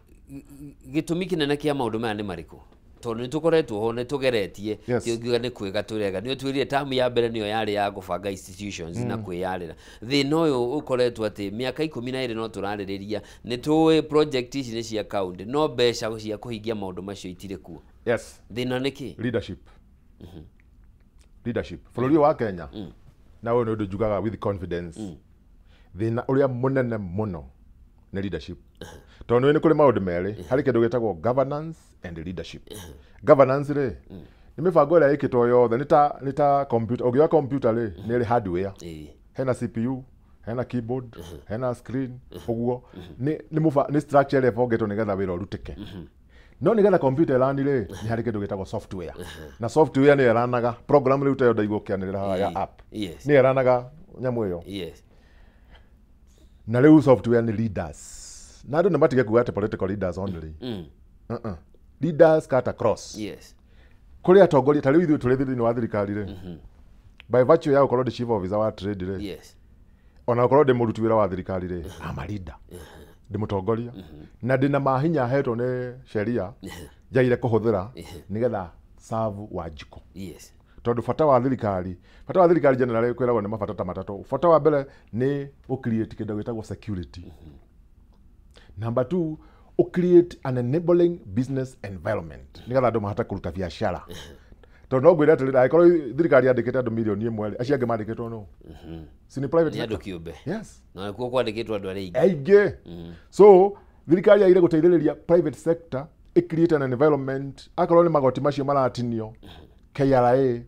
Gĩtũmi kĩnene kĩa maũndũ maya nĩ marĩkũ? Tondũ nĩtũkoretwo ho nĩtũgeretie tiũngiuga nĩ kwĩga tũrega nĩ twĩrire tamu ya mbere nĩyo yarĩ ya gũbanga institutions na kwĩyarĩra thĩna ũyũ ũkoretwo atĩ mĩaka 12 no tũrarĩrĩria nĩtũĩ project ici nĩ cia county no mbeca cia kũhingia maũndũ macio itirĩ kuo. Yes. Thĩna nĩ kĩ? Leadership. Leadership. Bũrũri wa Kenya na ũyũ nĩ ũndũ njugaga with confidence. Thĩna ũrĩa mũnene mũno nĩ leadership. Tondũ nĩ kũrĩ maũndũ merĩ harĩ kĩndũ gĩtagwo governance and leadership. Governance rĩ nĩ mĩbango ĩrĩa ĩkĩtwo yothe nĩ ta computer ũgĩoya computer rĩ nĩ ĩrĩ hardware. Hena CPU, hena keyboard, hena screen ũguo nĩ structure ĩrĩa ĩbongetwo nĩgetha wĩra ũrutĩke. No nĩgetha computer ĩrani rĩ nĩ harĩ kĩndũ gĩtagwo software. Na software nĩ ĩranaga program rĩu ta yo ndaigwo kĩanĩrĩra ya app. Nĩ ĩranaga nyamũ ĩyo. Na rĩu software nĩ leaders. Na andũ nĩ matige kuga atĩ political leaders only. Leaders cut across. Yes. Kũrĩ atongoria ta rĩu ithuĩ tũrĩ thĩinĩ wa thirikari rĩ. By virtue ya gũkorwo ndĩ chief officer wa trade rĩ. Yes. Ona gũkorwo ndĩ mũruti wĩra wa thirikari rĩ. I'm a leader. Ndĩ mũtongoria. Na ndĩ na mahinya hetwo nĩ sheria njaire kũhũthĩra nĩgetha serve Wanjikũ. Yes. Tondũ bata wa thirikari generally kwĩragwo nĩ mabata ta matatũ. Bata wa mbere nĩ create kĩndũ gĩtagwo security. Number 2, create an enabling business environment. Nĩgetha andũ mahota kũruta biacara. Tondũ no ngwĩre atĩrĩrĩ angĩkorwo thirikari yandĩkĩte andũ milioni 1 acio angĩ mandĩkĩtwo no. Si ni private sector. Nĩ andũ kĩũmbe. Yes. Na kuo kwandĩkĩtwo andũ arĩa aingĩ. So thirikari yaire gũteithĩrĩria private sector create an environment akorwo nĩ magoti macio maratinio KRA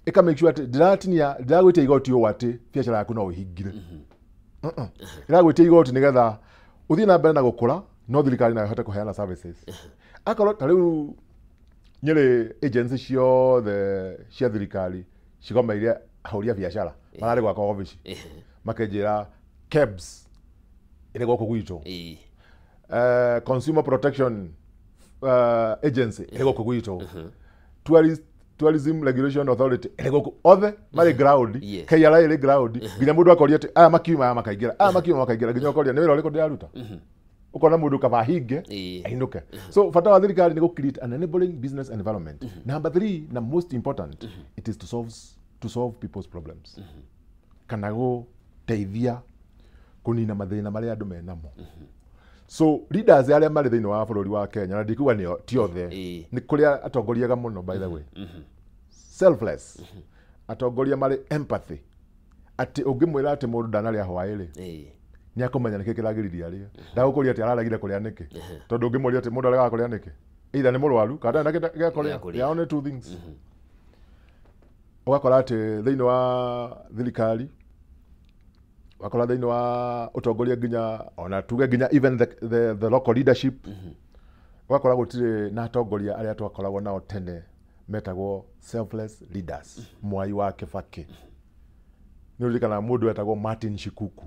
ika make sure ndiragwĩtia igoti ũũ atĩ biacara yaku no ũhingire. Iragwĩtia igoti nĩgetha uthii na mbere na gũkũra no thirikari nayo hote kũheana services. Akorwo ta rĩu Nyeri agency ciothe cia thirikari cigomeire ahũri a biacara mararĩ gwaka office makĩnjĩra KEBS ĩrĩ gũkũ gwitũ. Consumer Protection Agency ĩrĩ gũkũ gwitũ. Tourism Regulation Authority ĩrĩ gũkũ othe marĩ ground. KRA ĩrĩ ground nginya mũndũ akoria atĩ aya makiuma makaingĩra nginya ũkoria nĩ wĩra ũrĩkũ ndĩraruta. Ukona mũndũ kaba hinge ainũke. So bata wa thirikari nĩ create an enabling business environment. Number 3 na most important it is to solve people's problems. Kana gũteithia kũnina mathĩna marĩa andũ menamo. So leaders arĩa marĩ thĩinĩ wa bũrũri wa Kenya na ndikuga nĩ ti othe nĩ kũrĩa atongoriaga mũno by the way. Selfless. Atongoria marĩ empathy. Atĩ ũngĩmwĩra atĩ mũndũ ndanarĩa hwaĩ-rĩ nĩ akomenya nĩkĩ kĩragĩrĩria arĩa. Ndagũkũria atĩ araragire kũrĩa nĩkĩ. Tondũ ũngĩmũria atĩ mũndũ araga kũrĩa nĩkĩ. Either nĩ mũrwaru kana nĩ gĩa kũrĩa. They are only two things. Ũgakora atĩ thĩinĩ wa thirikari wakora thĩinĩ wa ũtongoria nginya ona tuge nginya even the local leadership. Ũgakora gũtirĩ na atongoria arĩa twakoragwo nao tene metagwo selfless leaders. Mwai wa Kibaki. Nĩ ũririkana mũndũ wetagwo Martin Shikuku.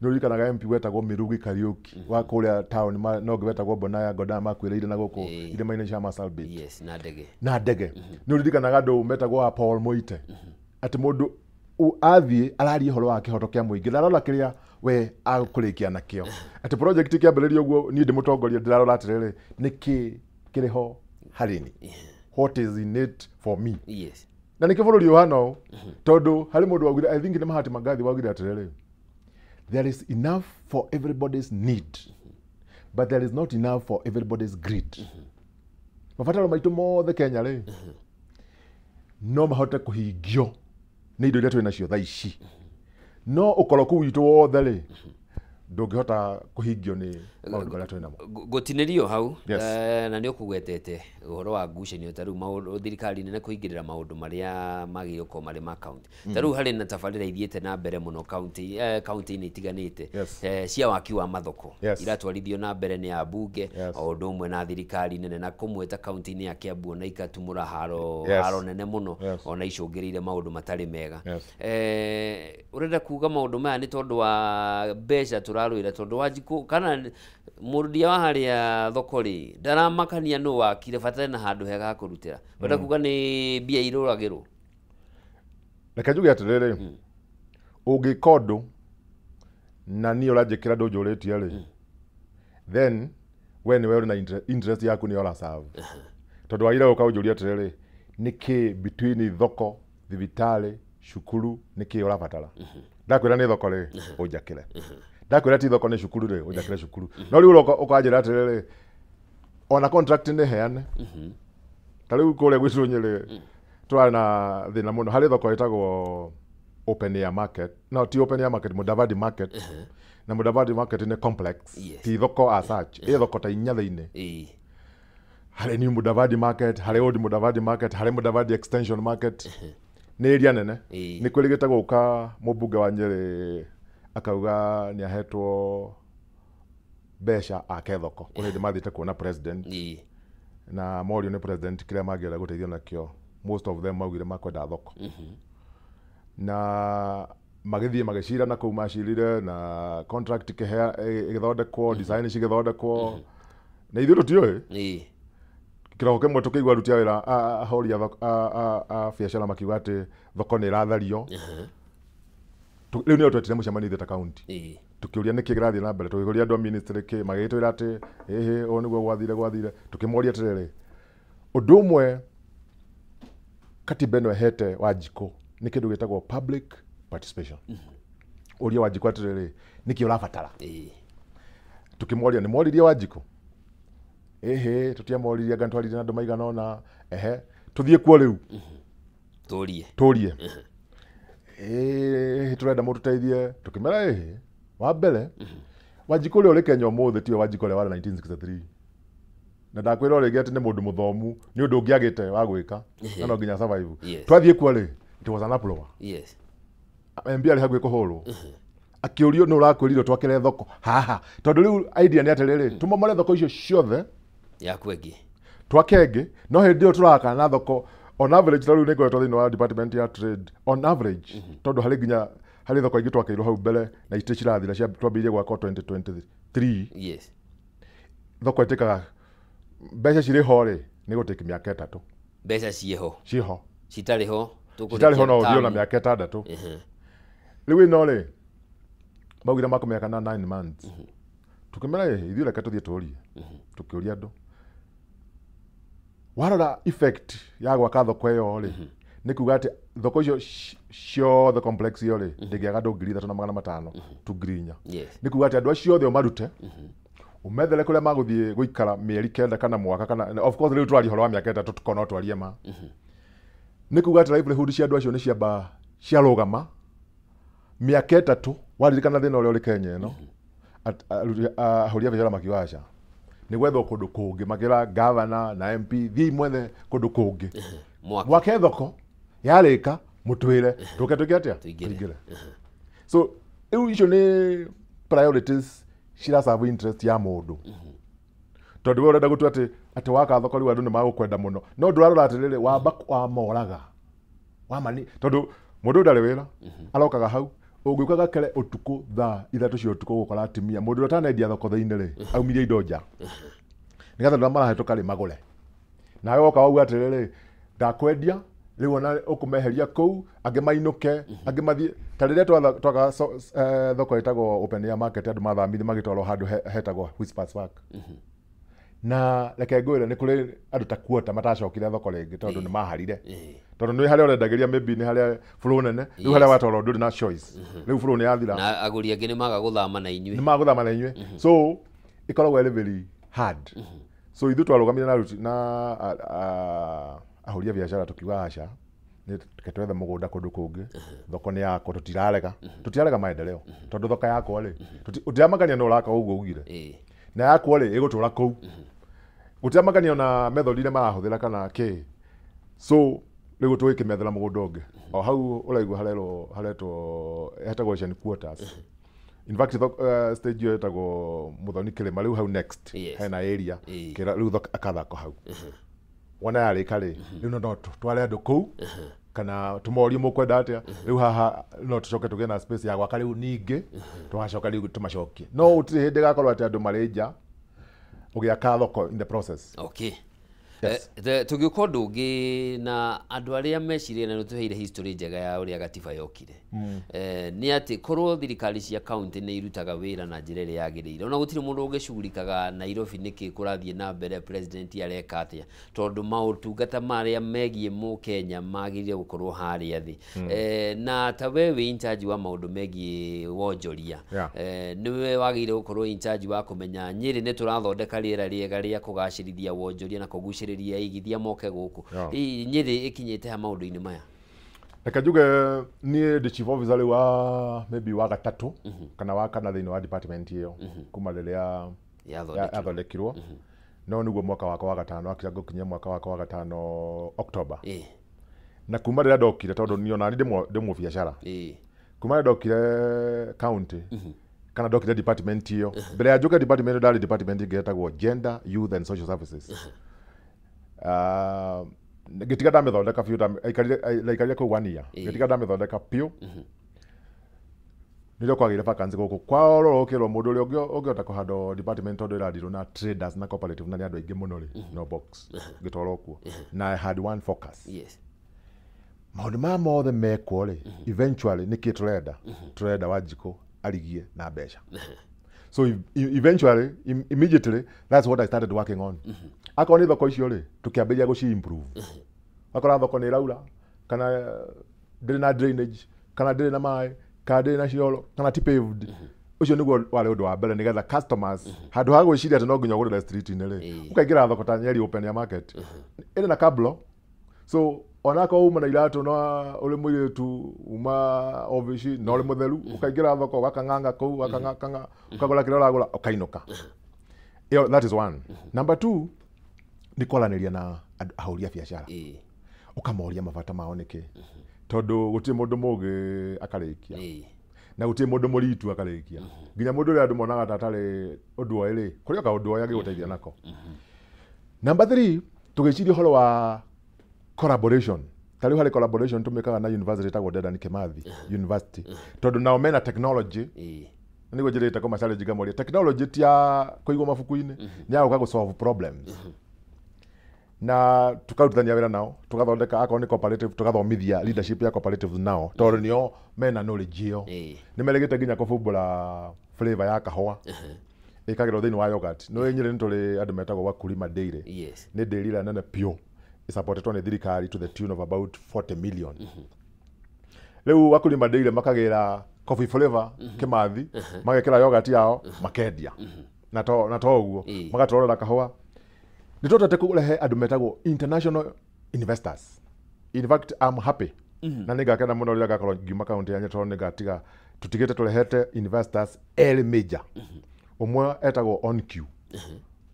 Nĩ ũririkanaga MP wetagwo Mirugi Kariuki wa kũrĩa town no wetagwo Bonaya Godama makwĩrĩire na gũkũ irĩma-inĩ cia Marsabit. Yes, na ndege. Nĩ ũririkanaga andũ metagwo Paul Moite. Atĩ mũndũ athiĩ araria ũhoro wa kĩhoto kĩa mũingĩ. Ndarora kĩrĩa we akurikia nakio ati project kiambiririo guo ni ndimutongoria ndirarora atiriri niki kiriho harini what is in it for me yes na niki bururi uhano tondu hari mundu wagire I think ni Mahati Magathi wagire atiriri there is enough for everybody's need but there is not enough for everybody's greed mabataro maitu mothe Kenya ri no mahote kuhingio ni indo iria twi nacio thaa ici no ukoroku witu wothe ri ndungihota kuhingio ni maundu maria twi namo gutinirio hau Yes. na ni ukugwetete uhoro wa ngucanio ta riu maundu thirikari nene kuingirira maundu maria magio ko mari ma county ta riu hari na tabarira ithiete na mbere muno county ni itiganite Yes. cia waki wa mathoko Yes. iratwarithio na mbere ni abunge Yes. o undu umwe na thirikari nene na kumweta county ni ya Kiambu na ikatumura haro Yes. haro nene muno Yes. ona icungirire maundu matari mega Yes. urenda kuga maundu maya ni tondu wa mbeca turarwira tondu Wanjiku kana murudia wa haria thoko ri ndaramakania no wakire fatane na handu hega ha kurutira urenda kuga ni bia iruragirwo reke njuge atiriri ungikondu na ni urajikira ndunjuritie ri then we ni we na interest yaku ni ora serve tondu waira ukaunjuria atiriri niki between thoko thibitari cukuru niki urabatara ndakwira ni thoko ri unjakire ndakwira ti thoko ni cukuru ri unjakire cukuru no riu ukanjira atiriri ona contract ni heane tariu kure gwicu Nyeri twari na thina muno hari thoko itagwo open air market no ti open air market Mudavadi market na Mudavadi market ni complex Yes. ti thoko as such thoko ta inya thiini hari ni Mudavadi market hari old Mudavadi market hari Mudavadi extension market ni area nene ni kwirigite guka mubunge wa Nyeri akauga ni ahetwo besha ake thoko kuri ndi mathite kuona president na morio ni president kiria mangiera guteithio nakio most of them maugire makwenda thoko na magithie magicira na kuu macirire na contract igithondekwo design cigithondekwo na ithuĩ tũtiũĩ kĩroko kĩmwe tũkĩigua aruti a wĩra ahũri a biacara makiuga atĩ thoko nĩ ĩrathario rĩu nĩo twetire mũcemanio ithuĩ ta kaunti tukĩũria nĩkĩ kĩrathiĩ na mbere tũkĩũria andũ a ministry kĩ magĩtwĩra atĩ ĩhĩ ũũ nĩguo gwathire tukĩmoria atĩrĩrĩ ũndũ ũmwe katiba ĩno ĩhete Wanjiku nĩ kĩndũ gĩtagwo public participation ũria Wanjiku atĩrĩrĩ nĩkĩ ũrabatara tukĩmoria nĩ moririe Wanjiku ĩhĩ tũtiamoririe anga ntwarire na andũ maigana ona tũthiĩ kuo rĩu tũrie turenda mũtũteithie tukĩmera wa mbere Wanjiku ũrĩa ũrĩ Kenya ũmũthĩ tiwe Wanjiku ũrĩa warĩ 1963 na ndakwĩra rĩngĩ atĩ nĩ mũndũ mũthomu nĩ ũndũ ũngĩagĩte wa gwĩka na no nginya survive twathiĩ kuo rĩ it was an upload MP arĩ hakuhĩ kũhũrwo akĩũrio nĩ ũrakwĩrire twakĩre thoko haha tondũ rĩu idea nĩ atĩrĩrĩ tũmomore thoko icio ciothe twake no hĩndĩ ĩyo tũraka na thoko on average rĩu nĩ ngoretwo thĩinĩ wa department ya trade on average tondũ harĩ nginya harĩ thoko ingĩ twakĩirwo hau mbere na itirĩ cirathira twambĩrĩirie gwaka 2023 thoko ĩtĩkaga mbeca cirĩ ho rĩ nĩ gũtĩki mĩaka 3 mbeca ciĩho citarĩ ho no ũthiĩ na mĩaka 6 rĩu ĩno rĩ maugire makũmĩaka na 9 months tukĩmera ithuĩ reke tũthiĩ tũrie tukĩũria andũ warora effect ya gwaka thoko ĩyo rĩ nĩ kuga atĩ thoko icio ciothe complex iyo rĩ ndĩngĩaga andũ 3,500 tu Ngirinya nĩ kuga atĩ andũ acio othe ũmarute umethere kũrĩa magũthiĩ gũikara mĩeri 9 kana mwaka kana of course rĩu twari horo wa mĩaka 3 tukona twarie ma nĩ kuga atĩ livelihood cia andũ acio nĩ ciamba ciarũgama mĩaka 3 waririkana thĩna ũrĩa ũrĩ Kenya ĩno ahũri a biacara makiuga aca nĩ gwethwo kũndũ kũngĩ makĩra governor na MP thiĩ mwethe kũndũ kũngĩ mwake thoko yarĩka mũtwĩre tũke atĩa tũingĩre so rĩu icio nĩ priorities ciraserve interest ya mũndũ tondũ we ũrenda gũtua atĩ waka thoko rĩu andũ nĩ magũkwenda mũno no ndũrarora atĩrĩrĩ wamba wamoraga wamani tondũ mũndũ ndarĩ wĩra arokaga hau ũngĩũka gakere ũtukũ thaa 3 cia ũtukũ gũkora atimia mũndũ ũrĩa ũtanendia thoko thĩinĩ rĩ aumirie indo nja nĩgetha ndũrĩa marahĩtũka rĩ magũre nawe woka wauga atĩrĩrĩ ndakwendia riu ona ukumeheria kou ange mainuke ange mathie ta riria twaga thoko etagwo open air market andu mathamithi magitwarwo handu hetagwo Whispers Park na reke ngwire ni kuri andu ta kuota matacokire thoko ringi tondu ni maharire tondu ni haria urendagiria maybe ni haria flow nene riu haria watwarwo nduri na choice riu flow ni yathira na aguri angi ni maga guthama na inyue so ikoragwo very hard so ithu twarugamire na ahuria biashara tukiuga aca ni ketwethe mugunda kundu kungi thoko ni yako tutirarega maendeleo tondu thoko yako ri utiramagania no uraka uguo ugire na yako ri igutura kou utiramagania na method ile marahuthira kana ki so riu twikimethera mugunda ungi o hau uraigua haretwo hetagwo Asian quarters in fact stage yo etago muthoni kirima riu hau next hena area kira riu akathako hau wana yari kare riu no tware andu kou kana tumorie mukwenda atia riu haha no tucoke tuge na space ya gwaka riu ningi twacoka riu tumacokie no utiri hindi gakorwo ati andu marinja ugiaka thoko in the process. Okay. Tugiuka ndungi na andu aria mecirie na tuheire history njega ya uria gatiba yokire ni ati korwo thirikari cia county ni irutaga wira na njira ria yagirire ona gutire mundu ungicurikaga Nairobi niki kurathie na mbere president areka atia tondu mautungata maria megie mu Kenya magirire gukorwo haria thi na ta wewe in charge wa maundu megie wonjoria niwe wagire gukorwo in charge wa kumenya Nyeri ni turathondeka riera riega ria kugacirithia wonjoria na kugucirithia igithia moke guku Nyeri ikinyite ha maundu-ini maya reke njuge ni the chief officer wa maybe wa gatatu kana wa kana thini wa department iyo kuma riria yathondekirwo no niguo mwaka wako wa gatano akira gukinya mwaka wako wa gatano October na kuma riria ndokire tondu ni ona ndimo biashara kuma riria ndokire county kana ndokire department iyo mbere ya njuke department ndari department getagwo Gender, Youth and Social Services gitiga ndamithondeka biu ikarire ku 1 year gitiga ndamithondeka piu nilo kwagire vacancy guku kwarorokirwo mundu uria ungiota kuhando department tondu iradirwo na traders na cooperative na ni andu aingi muno ri no box gitoro kuo na I had one focus maundu ma mothe mekwo ri eventually niki turenda Wanjiku arigie na mbeca so eventually immediately that's what I started working on akoni thoko icio ri tukiambiria guci improve akora thoko ni raura kana ndiri na drainage kana ndiri na mai kana ndiri na cioro kana ti paved ucio niguo wari undu wa mbere nigetha customers handu ha gwiciria ati no nginya ugurire street ni ri ukaingira thoko ta Nyeri open air market iri na kablo so onako uma na iratu no uri muiritu uma ofici no uri mutheru ukaingira thoko wakanganga kou wakanganga ukagura kile uragura ukainuka that is one. Number 2 ni kwaraniria na ahuria biashara ukamoria mabata mao niki tondu guti mundu mugi akarikia na guti mundu muritu akarikia nginya mundu ria andu monaga tatari undu oiri kuria ka undu oya giguteithia nako. Number 3 tugiciria horo wa collaboration tari hari collaboration tumikaga na university tagwo Dedan Kimathi University tondu nao mena technology nigo njirite ko challenge gamoria technology tia kuigwa mafuku-ini ni ya ukago solve problems na tukarutithania wira nao tugathondeka akao ni cooperative tugathomithia leadership ya cooperative nao tondu nio mena knowledge iyo ni meregete nginya kufumbura flavor ya kahua ikagirwo thini wa yogurt no Nyeri nituri andu metagwo Wakulima Dairy ni dairy ira nene pure supported ni thirikari to the tune of about 40 million riu Wakulima Dairy makagira coffee flavor Kimathi magekira yogurt yao makendia na to uguo magatwarora kahua nitotete kurehe andu metagwo international investors. In fact I'm happy na nigakena muno ria gakorwo ngima county ya Nyeri nigatiga tutigite turehete investors early major umwe etagwo OnQ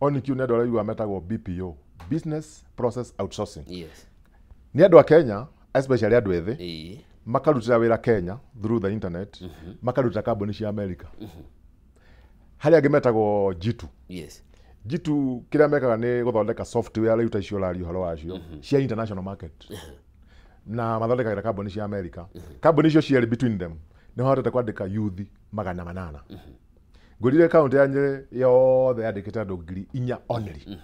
OnQ ne ndora yu ametagwo BPO business process outsourcing ni andu a Kenya especially andu ethi makarutira wira Kenya through the internet makaruta kambuni cia America haria ngimetagwo G2 G2 kiria mekaga ni guthondeka software riu ta icio lari horo wacio cia international market na mathondeka kambuni cia America kambuni icio ciari between them ni hotete kwandika youth 800 ngurire county ya Nyeri yothe yandikite andu 4,000 only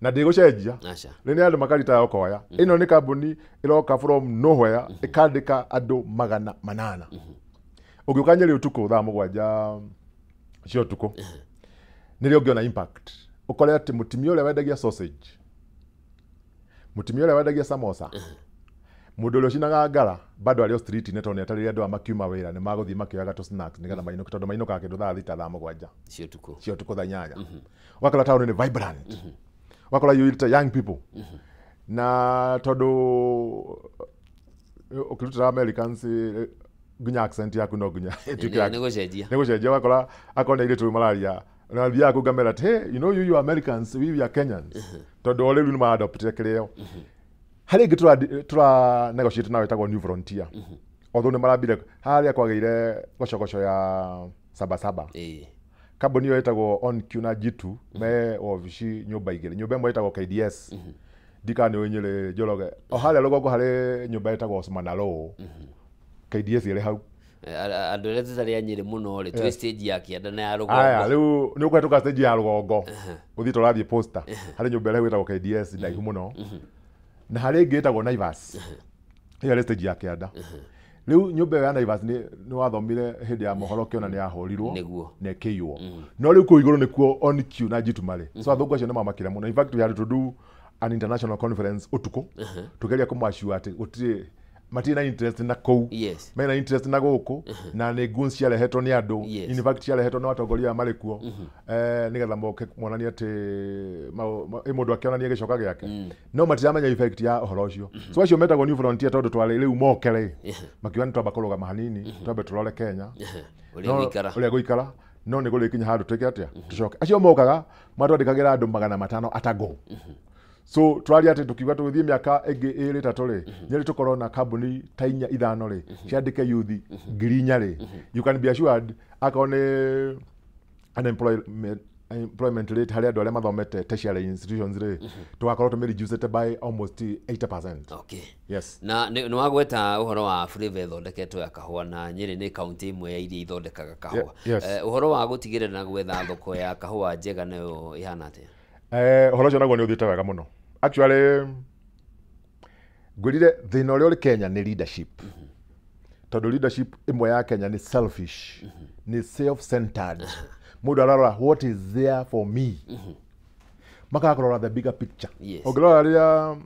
na ndigucenjia acha rĩrĩa andũ makarita okoya ĩno nĩ kambuni ĩroka from nowhere ĩkandĩka andũ 800 ũngĩũka Nyeri ũtukũ thaa 7 cia ũtukũ nĩrĩo ũngĩona impact ũkore atĩ mũtumia ũrĩa wendagia sausage, mũtumia ũrĩa wendagia samosa, mũndũ ũrĩa ũcinaga ngara bado arĩ street nĩ tondũ nĩatarĩria andũ makiuma wĩra nĩ magũthiĩ makĩoyaga tũ snacks nĩgetha mainũke tondũ mainũkaga kĩndũ thaa 6 thaa 7 cia ũtukũ thaa 8 wakora town nĩ vibrant wakora you young people na tondũ ukirutira Americans gunya accent yaku no gunya nĩgũcenjia wakora akona ile tu malaria na thia kugamera hey you know you Americans we are Kenyans tondũ ole rĩu ma adopt kĩrĩo harĩ ngĩ tura negotiate nawe tagwo New Frontier although nĩ marambire harĩa kwagĩire gocogoco ya Sabasaba kambuni ĩyo ĩtagwo OnQ na G2 me ofici nyũmba igĩrĩ, nyũmba ĩmwe ĩtagwo KDS ndikane Nyeri Njoroge o harĩa rũgongo harĩ nyũmba ĩtagwo Osmanalo KDS ĩrĩ hau andũ arĩa tũtarĩ a Nyeri mũno rĩ twĩ stage ya kĩanda na ya rũgongo rĩu nĩ ũkwetũka stage ya rũgongo gũthiĩ tũrathiĩ poster harĩ nyũmba ĩrĩa ĩtagwo KDS ndaihu mũno na harĩ ĩngĩ ĩtagwo Naivas ĩyo arĩ stage ya kĩanda rĩu nyũmba ya Naivas nĩ wathomire hĩndĩ ya mohoro kĩona nĩ yahũrirwo na ĩkĩiywo no rĩu kũu igũrũ nĩkuo OnQ na G2 marĩ so athũngũ acio nĩ mamakire mũno in fact we had to do an international conference ũtukũ tũgeria kũmashua atĩ gũtirĩ matirĩ na interest na kũu mena interest na gũkũ na nĩ goons ciarehetwo nĩ andũ in fact ciarehetwo nĩ atongoria marĩ kuo nĩgetha moke monanie atĩ mũndũ akĩonania gĩcoka gĩake no matiramenya effect ya ũhoro ũcio so acio metagwo New Frontier tondũ twarĩ rĩu mokere makiuga nĩ twamba kũrũgama hanini twambe tũrore Kenya ũrĩa gũikara no nĩ gũrĩkinya handũ twĩke atĩa tũcoke acio mokaga matwandĩkagĩra andũ 500 atago so twaria ati tukiuga tũgĩthiĩ mĩaka ĩngĩ 2-3 rĩ Nyeri tũkorwo na kambuni ta 4-5 rĩ ciandĩke youth ngiri 4 rĩ you can be assured akao nĩ unemployment rate harĩa andũ arĩa mathomete tertiary institutions rĩ tũgakorwo tũmĩ-reduced by almost 80%. Okay. Yes. Na nĩ wagweta ũhoro wa flavour ĩthondeketwo ya kahũa na Nyeri nĩ kaunti ĩmwe ya iria ithondekaga kahũa. Ũhoro wa gũtigĩrĩra na gwetha thoko ya kahũa njega nayo ihana atĩa? Ũhoro ũcio naguo nĩ ũthiĩte wega mũno. Actually ngwĩrire thĩna ũrĩa ũrĩ Kenya nĩ leadership. Tondũ leadership ĩmwe ya Kenya nĩ selfish, nĩ self-centered. Mũndũ ararora what is there for me. Makaga the bigger picture. Ũngĩrora rĩrĩa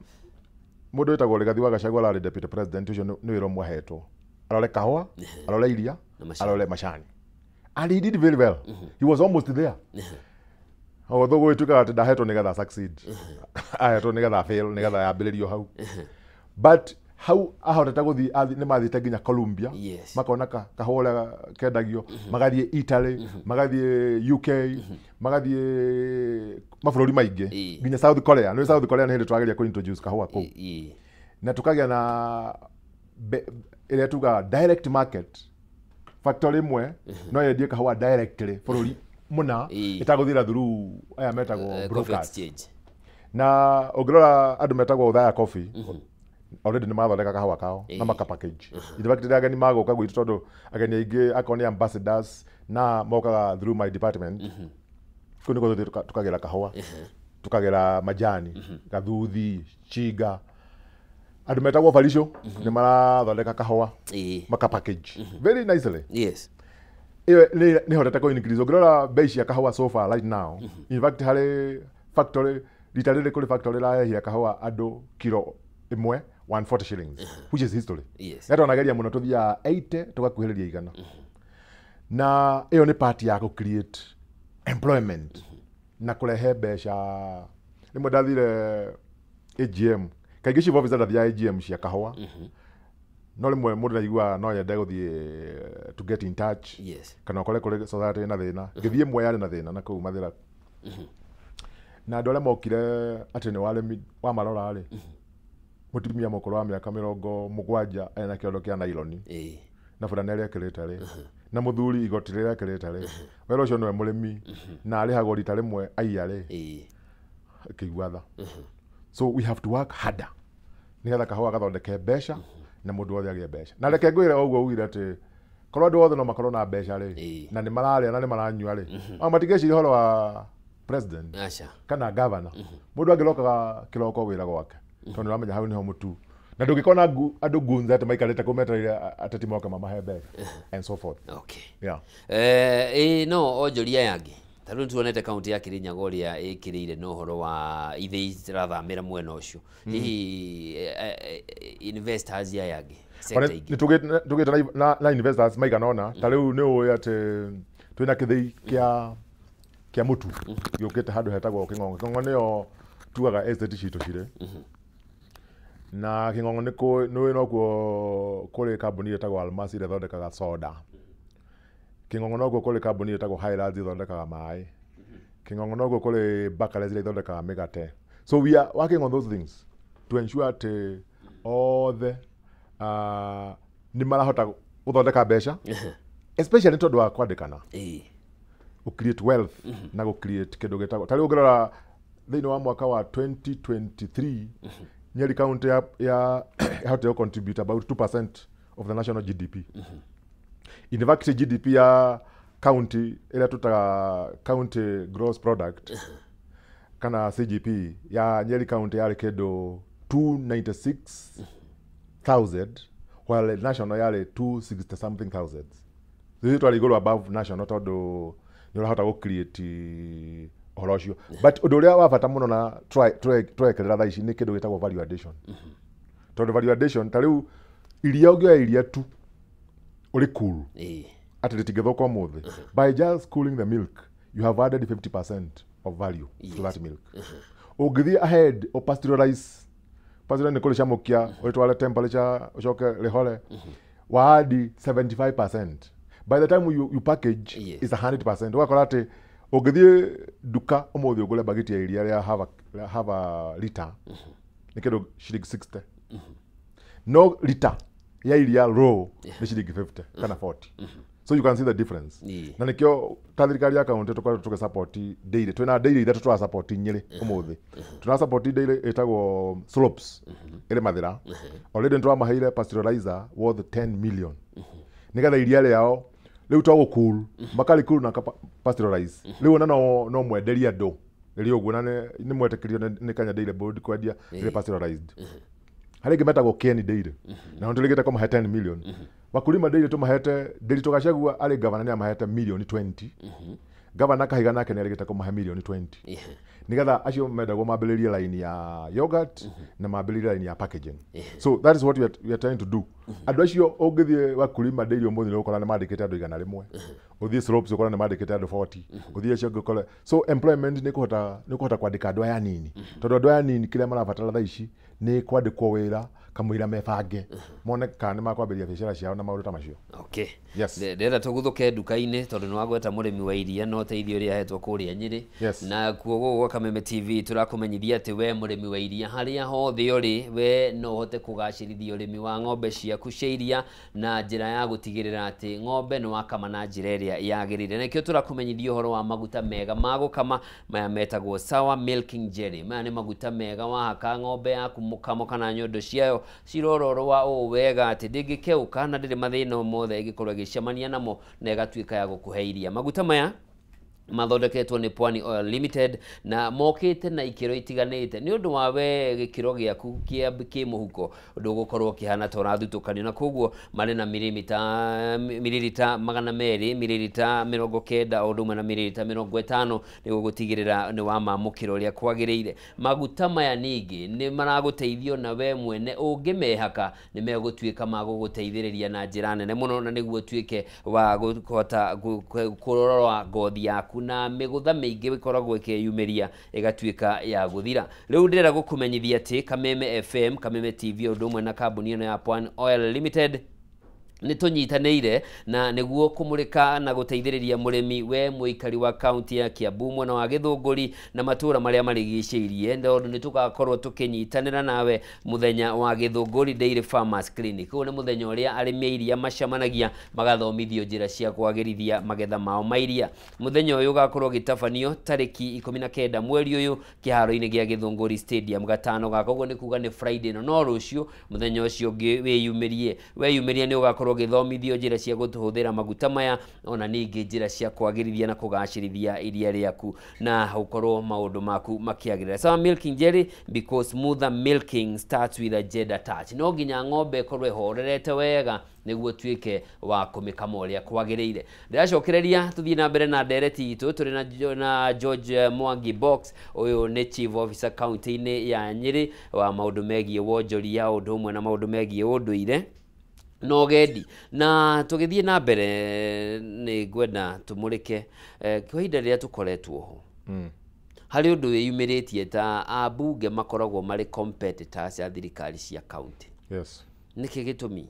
mũndũ wĩtagwo Rigathi wa Gachagua arĩ deputy president ũcio nĩ wĩra ũmwe ahetwo. Arore kahũa, arore iria, arore macani. And he did very well. He was almost there. Although gwĩtuĩkaga atĩ ndahetwo nĩgetha succeed. Ahetwo nĩgetha fail, nĩgetha yambĩrĩrio hau. But hau ahotete gũthiĩ nĩ mathiĩte nginya Colombia makona kahũa ũrĩa kendagio magathiĩ Italy magathiĩ UK magathiĩ mabũrũri maingĩ nginya South Korea. Nĩ South Korea nĩ hĩndĩ twageria kũ-introduce kahũa kũu na tukagĩa na ĩrĩa tugaga direct market factory ĩmwe no yendie kahũa directly bũrũri mũna ĩtagũthira through aya metagwo brokers. Na ũngĩrora andũ metagwo Uthaya Coffee already nĩ mathondeka kahũa kao na maka package. In fact rĩrĩa ageni magũka gwitũ tondũ ageni aingĩ akao nĩ ambassadors na mokaga through my department kũu nĩkuo tũthiĩ tukagĩra kahũa tukagĩra majani gathuthi chinga andũ metagwo Falisho nĩ marathondeka kahũa maka package very nicely. Nĩ hotete kũ increase ũngĩrora bei cia kahũa so far right now. In fact harĩ factory rita rĩrĩ kũrĩ factory ĩrahehia kahũa andũ kilo ĩmwe 140 shillings which is history. Nĩtwanageria mũno tũthiaga 80 tũgakuhĩrĩria 100 na ĩyo nĩ part ya create employment na kũrehe mbeca. Rĩmwe ndathire AGM kaingĩ chief officer ndathiaga AGM cia kahũa no rĩmwe mũndũ naigua no yende gũthiĩ to get in touch kana ũkore kũrĩ society na thĩna ngĩthiĩ ĩmwe yarĩ na thĩna na kũu Mathĩra na andũ arĩa mokire atĩ nĩ warĩmi wa marora rĩ mũtumia mũkũrũ wa mĩaka 70 ena kĩondo kĩa nailoni na burana ĩrĩa ekĩrĩte rĩ na mũthuri igoti rĩrĩa ekĩrĩte rĩ wĩra ũcio nĩwe mũrĩmi na arĩhagwo rita rĩmwe aia rĩ kĩigua tha. So we have to work harder nĩgetha kahũa gathondeke mbeca na mũndũ wothe agĩe mbeca. Na reke ngwĩre ũguo ugire atĩ korwo andũ othe no makorwo na mbeca rĩ na nĩ mararĩa na nĩ maranyua rĩ matigeciria ũhoro wa president acha kana governor mundu angirokaga kiroko wira gwake tondu uramenya hau niho mutu na ndungikona andu gunza ati maikarite kumeterera ateti moka mamahembe and so forth. Okay. Yeah. No onjoria yangi taru tuonete kaunti ya Kirinyaga uria ikirire no horo wa ithei cirathamira mwena ucio hihi investors ya yangi ni tugite na investors maiganona ta riu ni uyu ati twina kithei kia mutu yukite handu hetagwo King'ong'o. King'ong'o niyo tugaga estate citu cire na King'ong'o no kuo kuri kambuni yetagwo Almasi ire thondekaga soda. King'ong'o no kuo kuri kambuni yetagwo Highlands ithondekaga mai. King'ong'o no kuo kuri Bakales ire thondekaga migate. So we are working on those things to ensure that all the ni marahota guthondeka mbeca especially tondu wa kwandikana create wealth na go create kindu gitagwo tari ungirora thiini wa mwaka wa 2023 Nyeri county ya how to contribute about 2% of the national GDP. In fact GDP ya county ila tutaga county gross product kana CGP ya Nyeri county yari kindu 296,000 while national yari 260 something thousands. This is what go above national tondu ni urahota go create horo cio but undu uria wa bata muno na twekerera thaa ici ni kindu gitagwo value addition. Tondu value addition ta riu iria ungioya iria tu uri cool ati ritingithokwo muthi by just cooling the milk you have added 50% of value to that milk. Ungithie ahead o pasteurize ni kuli chamukia uitwale temperature ucoke rihole waadi 75%. By the time you package is 100%. Wakora ati ungithie duka umuthi ugule bagiti ya iria ria have a liter ni kindu shilingi 60. No liter ya iria raw ni shilingi 50 kana 40. So you can see the difference. Na nikio thirikari ya county tukora tuke support daily. Twina daily that twa support Nyeri umuthi. Tuna support daily etagwo slopes ile mathira. Already ntwa mahaire pasteurizer worth 10 million. Nigatha iria riao riu twa cool makali cool na pasteurize riu no mwenderia ndo ri uguo na ni mwetekirio ni Kenya Dairy Board kwendia ile pasteurized hari ngimetagwo Ken Dairy na ndo ligeta kama 10 million wakulima dairy tumahete dairy tugacagua ari governor ni amahete million 20 governor kahiga nake ni aligeta kama million 20 nigatha acio mendagwo mambiririe line ya yogurt na mambiririe line ya packaging. So that is what we are trying to do. Andu acio ungithie wakulima dairy umuthi ni ukora ni mandikite andu 100 uthie slopes ukora ni mandikite andu 40 uthie cio ngukora so employment ni kuhota kwandika andu aya nini tondu andu aya nini kile marabatara thaa ici ni kwandikwo wira kamwira mebange mone kana ni makwambiria biashara ciao na maundu ta macio. Okay. Yes. Ndera tuguthuke nduka-ini tondu ni wagweta murimi wa iria no teithio ria hetwo kuria Nyeri. Yes. Na kuogo gwa Kameme TV turakumenyithia ati we murimi wa iria haria hothe uri we no hote kugacirithia urimi wa ng'ombe ciaku cia iria na njira ya gutigirira ati ng'ombe no wakama na njira iria yagirire. Nikio turakumenyithia uhoro wa maguta mega ma gukama maya metagwo Sour Milking Jelly. Maya ni maguta mega wahaka ng'ombe yaku mukamo kana nyondo ciayo cirororwa o wega ati ndingikeuka na ndiri mathina mothe igikorwo gicemania namo na igatuika ya gukuhe iria. Maguta maya mathondeketwo ni Pwani Oil Limited na mokite na ikiro itiganite ni undu wa we gikiro giaku ki muhuko undu gukorwo kihana tora thutukanio na koguo mari na mililita 200 mililita 90 o ndumwe na mililita 50 ni gugutigirira ni wa mamukiro ria kwagiriire. Maguta maya ningi ni maraguteithio na we mwene ungimehaka ni megutuika maguguteithiriria na njira nene muno na niguo tuike wa guhota kurorwa ngothi yaku na migutha mingi bikoragwo ikiyumiria igatuika ya guthira. Riu ndira gukumenyithia ati Kameme FM, Kameme TV ndumwe na kambuni ino ya Pwani Oil Limited ni tunyitanire na niguo kumurika na guteithiriria murimi we muikari wa county ya Kiambu mwena wa Githunguri na matura maria marigiciirie ndo ni tugakorwo tukinyitanira nawe muthenya wa Githunguri Dairy Farmers Clinic. Uyu ni muthenya uria arimi iria macamanagia magathomithio njira cia kwagirithia magetha mao mairia. Muthenya uyu ugakorwo gitafanio tariki 19 mweri uyu kiharo-ini gia Githunguri Stadium gatano gaka. Uguo ni kuga ni Friday no rucio muthenya ucio weyumirie ni ugakorwo gukorwo githomithio njira cia gutuhuthira maguta maya ona ningi njira cia kwagirithia na kugacirithia iria riaku na gukorwo maundu maku makiagirira. Sawa milking jelly, because smoother milking starts with a Jeda touch. No nginya ng'ombe ikorwo ihorerete wega niguo tuike wa kumikama uria kwagirire. Ndiracokereria tuthie na mbere na ndereti itu turi na George Mwangi Box, uyu ni chief officer county-ini ya Nyeri wa maundu megie wonjoria undu umwe na maundu megie unduire no gendi na tugithie na mbere ni gwenda tumurike kwa ihinda riria tukoretwo ho hari undu wiyumiritie ta abunge makoragwo mari competitors ya thirikari cia county. Yes. Niki gitumi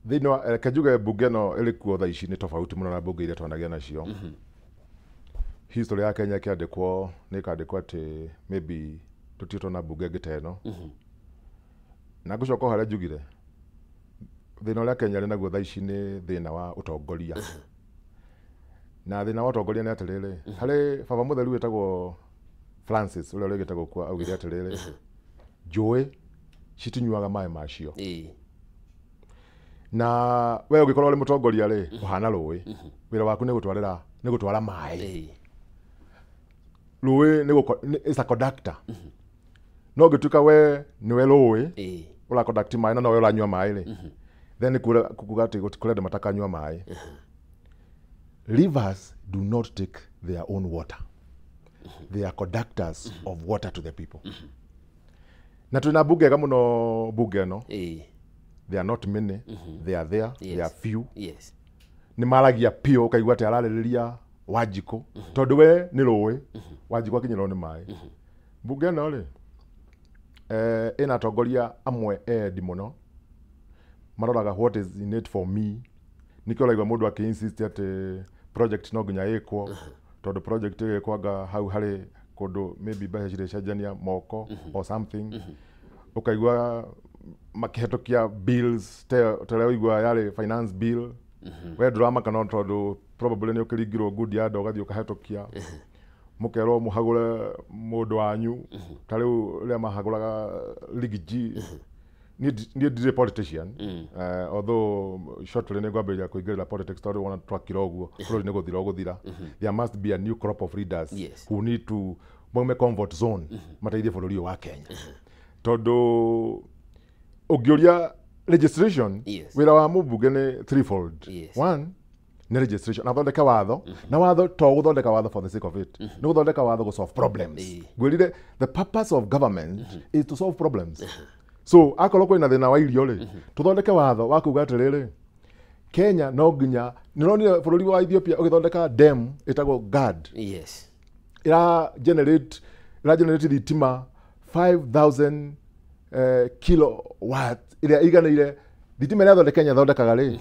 thino kajuga bunge no ilikuwa tha ici ni tofauti muno na bunge ile twanagia nacio. History ya Kenya kiandikwo ni kandikwo ati maybe tutitwo na bunge ngiteno na gucoka haria njugire thina uria Kenya ri naguo tha ici ni thina wa utongoria na thina wa utongoria ni atiriri hari baba mutheru wetagwo Francis uria uregetagwo kwa augire atiriri njui citinyuaga mai macio na we ugikorwo uri mutongoria ri uhana rui wira waku ni gutwara mai rui ni is a conductor no gituka we ni we rui ura conduct mai no we uranyua mai ri then kugati gutikore matakanyua mai. Rivers do not take their own water. They are conductors of water to the people. Na tuna bunge kama no bunge no. They are not many. They are there. Yes. They are few. Yes. Ni maragia pio kaigwa ati araririria Wanjiku. Tondu we ni rui. Wanjiku akinyirwo ni mai. Bunge no ri ina tongoria amwe edi muno. Maroraga what is in it for me. Nikio laigwa mundu akiinsist ati project no ginya ikwo tondu project ikwaga hau hari kundu maybe mbeca cire cenjania moko or something ukaigwa makihetokia bills tele igwa yale finance bill we drama kana tondu probably ni ukiringirwo good yard ugathi ukahetokia mukero muhagure mundu wanyu tariu ria mahaguraga ligiji ni the politician although shortly ne gwambia kuingira politics story wana twakira oguo bro ne guthira there must be a new crop of leaders who need to mome comfort zone mateithie bururi wa Kenya tondu ugioria registration wira wa mubunge ni threefold. One ni registration na thondeka watho na watho to guthondeka watho for the sake of it no guthondeka watho go solve problems gwirire the purpose of government is to solve problems. So akoro kwina thina wa irio ri tuthondeke watho wa kuga atiriri Kenya no nginya nironire bururi wa Ethiopia ugithondeka dam itagwo GAD. Yes. Ira generate thitima 5000 kilowatt ira iganire thitima ira thondeka Kenya thondekaga ri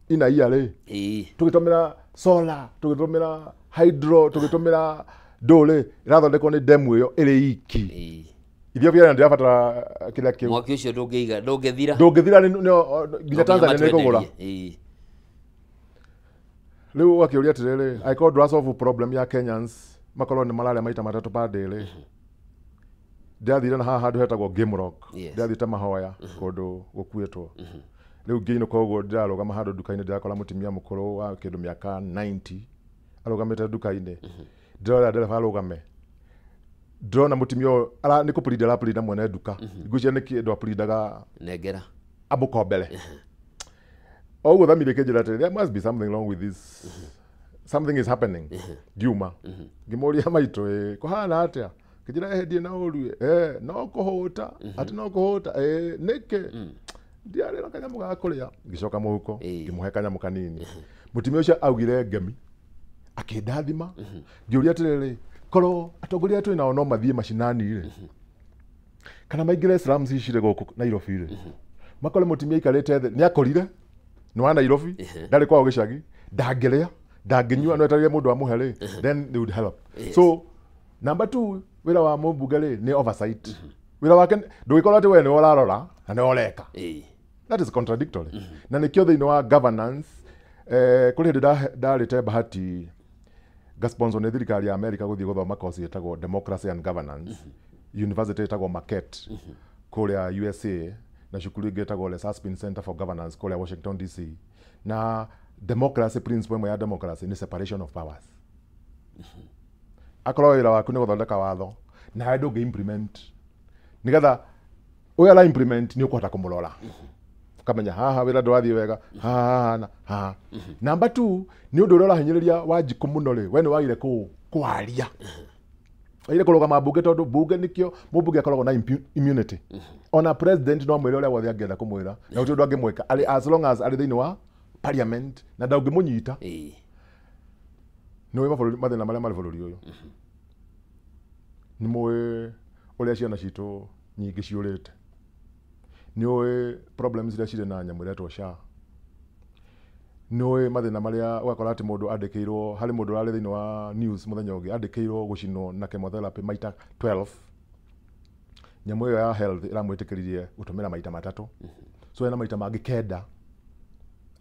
ina iya ri tugitumira solar tugitumira hydro tugitumira nduri ira thondekwo ni dam iyo iri iki Ethiopia ndirabatara kila kiu mwaki ucio ndungithira nginya Tanzania ni kugura riu wakiuria atiriri I called to solve problem ya Kenyans makorwo ni malaria maita matatu padele ndathire na haha handu hetagwo Game Rock ndathite mahoya kundu gukuitwo riu ngiino koguo ndirarugama handu duka-ini ndirakora mutimia mukuru wa kindu miaka 90 arugamite duka-ini ndirora ndereba arugame drona mutimio ara niko pulida la pulida mwene duka gucia ni kindu apulidaga negera abukombele oguo thamire kinjira there must be something wrong with this something is happening Juma ngimuria maitu kuhana atia kinjira ehendie na uru no kuhuta ati no kuhuta nike ndiare na kanyamu ga kuria ngicoka muhuko ngimuhe kanyamu kanini mutimio ucio augire ngemi akindathima ngiuria atiriri koro atongoria tu ina no mathie mashinani ire kana maigire slums icire guku Nairobi ire makole mutimia ikarete the ni akorire ni wa Nairobi ndari kwa gicagi ndangerea ndanginyua no etarie mundu amuhere then they would help. So number 2 wira wa mubugale ni oversight wira wake ndugikora ati we ni orarora na ni oreka that is contradictory na nikio thini wa governance kuri hindi ndarite bahati gasponsor ne thirikari ya America guthie guthoma course yetagwo democracy and governance university yetagwo Marquette kuria USA na cukuru ingetagwo Lesaspin Center for Governance kule Washington DC. Na democracy principle imwe ya democracy ni separation of powers. Akorwo wira waku ni guthondeka watho na handu ngi implement nigetha uya implement ni ukuhota kumurora ukamenya haha wira ndwathii wega haha na haha. Number 2 ni undu uria urahinyiriria Wanjiku muno ri we ni wagire kwaria ile kurugama bunge tondu bunge nikio mbunge akoragwo na immunity. Ona president no mwire uria wothe angienda kumwira na uti undu angimwika as long as ari thiini wa parliament na ndaungimunyita no mabuluri mathina maria mari bururi uyu ni mwe uria ciana citu nyingi ciurite ni oe problems iria cire na nyamu iria SHA ni oe mathina maria ugakora ati mundu andikirwo hari mundu rari thiini wa news muthenya ungi andikirwo gucinwo na chemotherapy maita 12 nyamu iyo ya health iramwitikiririe gutumira maita 3 so ena maita mangi 9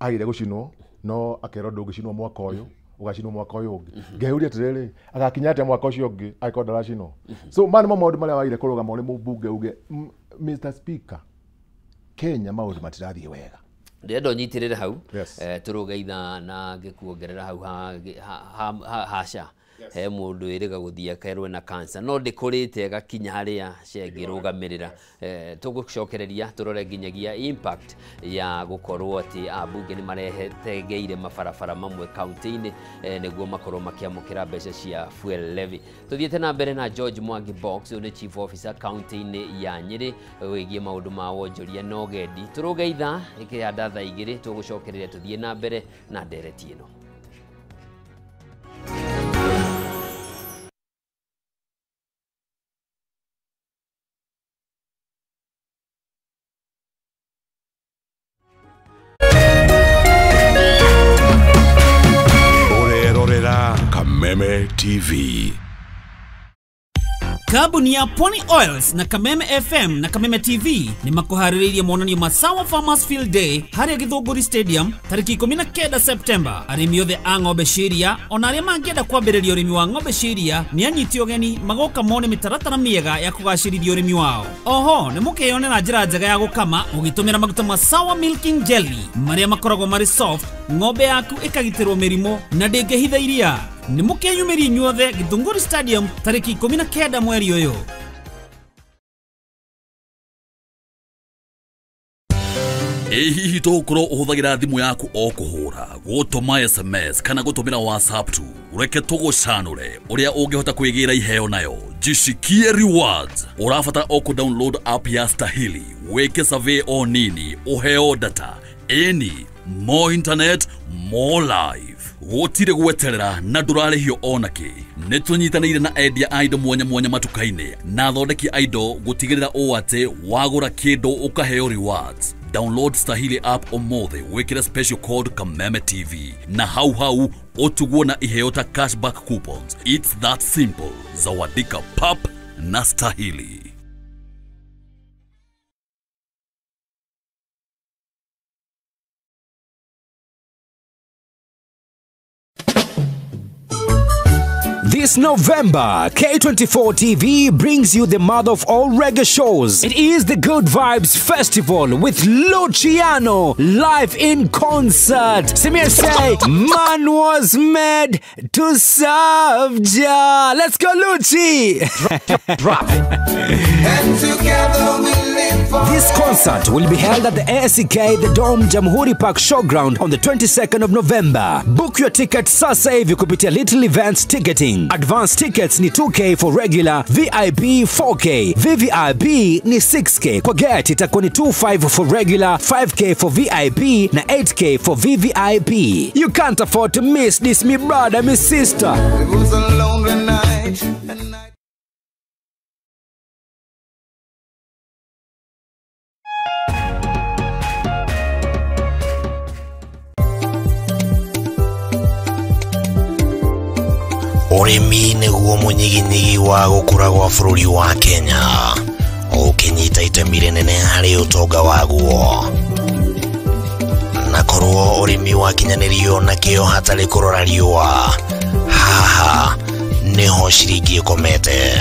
agire gucinwo no akero ndungicinwo mwaka uyu ugacinwo mwaka uyu ungi ngeuria tiriri agakinya ate mwaka ucio ungi aiko ndaracino so mani maundu maria waire kurugama uri mbunge uge Mr Speaker Kenya maundu matirathie wega ndendo nyitirire hau yes. Turugeitha na ngikuongerera hau hasha he mundu iriga guthia kerwe na cancer no ndikurite gakinya haria cengirugamirira tugucokereria turore nginyagia impact ya gukorwo ati abunge ni marehetegeire mabarabara mamwe county-ini niguo makorwo makiamukira mbeca cia fuel levy. Tuthiete na mbere na George Mwangi Box uni chief officer county-ini ya Nyeri wigie maundu ma wonjoria no gendi. Turugeitha ikihanda thaa igiri tugucokereria tuthie na mbere na ndereti ino. Kameme TV. Kabuni ya Pony Oils na Kameme FM na Kameme TV ni makuhariririe monanio masawa Farmers Field Day haria Githunguri Stadium tariki 19 September. Arimi othe a ng'ombe ciria ona aria mangienda kwambiriria urimi wa ng'ombe ciria ni anyiti ogeni magoka mone mitaratara miega ya kugacirithia urimi wao. Oho ni mukeyonera njira njega ya gukama ugitumira maguta masawa milking jelly maria makoragwo mari soft, ng'ombe yaku ikagitirwo mirimo na ndingihitha iria. Ni mukeyumiri inyuothe Githunguri Stadium tariki 19 mweri uyu. Hihi tokorwo uhuthagira thimu yaku o kuhura gutuma SMS kana gutumira WhatsApp tu ureke tugucanure uria ungihota kwigira iheo nayo jishikie rewards. Urafata o ku download app ya Stahili weke survey o nini uheo data any more internet more life. Gutire gweterera na ndurarihio onaki nitunyitanire na endia indo mwanya mwanya matukaine na thondeki indo gutigirira o ate wagura kindu ukaheo rewards. Download Stahili app omothe wekira special code Kameme TV na hau otugwo na iheo ta cashback coupons. It's that simple. Zawadika pap na Stahili. This November, K24 TV brings you the mother of all reggae shows. It is the Good Vibes Festival with Luciano live in concert. Samir say, man was made to serve Jah. Let's go, Luci! Drop. And together we live for this concert will be held at the ASK The Dome Jamhuri Park Showground on the 22nd of November. Book your ticket sasa hivi kupitia Little Events Ticketing. Advance tickets ni 2K for regular, VIP 4K, VVIP ni 6K. Kwa get itakuwa ni 25 for regular, 5K for VIP na 8K for VVIP. You can't afford to miss this, me brother, me sister. It was a lonely night. Urimi niguo munyiginyigi wa gukura gwa bururi wa Kenya ukinyita itemi rinene hari utonga waguo na korwo urimi wa kinyanirio na kio hatari kurora riua haha niho ciringi ikomete.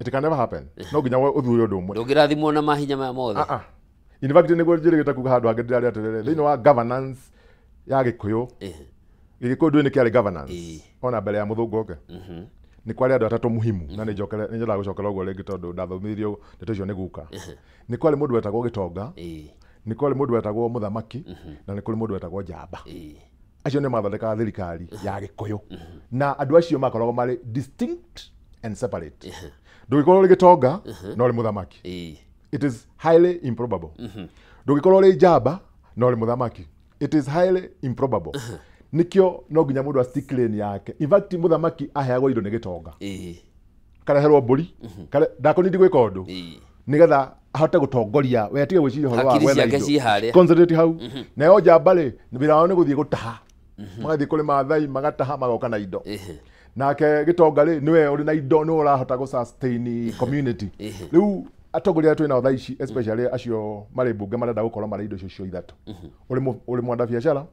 It can never happen. No ginya uthuyo ndumwe. Ndungirathimwo na mahinya maya mothe. In fact niguo njirigite kuga handu angirira atirire thini wa governance ya Gikuyu. Gikuyu ndui ni kiari governance. Ona mbere ya muthungu oke. Ni kwari andu atatu muhimu na ni njira gucokera uguo ringi tondu ndathomithirio ndeto icio ni guka. Ni kwari mundu wetagwo Gitonga. Ni kwari mundu wetagwo Muthamaki na ni kwari mundu wetagwo Njamba. Acio ni mathondeka thirikari ya Gikuyu. Na andu acio makoragwo mari distinct and separate. Ndũgĩkorwo ri Gitonga no ri Muthamaki. It is highly improbable. Ndũgĩkorwo ri Njamba no ri Muthamaki. It is highly improbable. Nikio no nginya mundu a stick lane yake. In fact Muthamaki aheagwo indo ni Gitonga. Kareherwo mburi. Ndakonidi gwika undu. Nigetha ahote gutongoria we atige gwiciria horo wa wetha. Concentrate hau. Na yo Njamba ri wira wao ni guthie gutaha. Magathie kuri Maathai magataha magoka na indo. Nake Gitonga ri niwe uri na indo ni urahota go sustain community. Riu atongoria twina otha ici especially acio mari bunge marenda gukorwo mari indo cio ithatu. Uri mwanda biashara.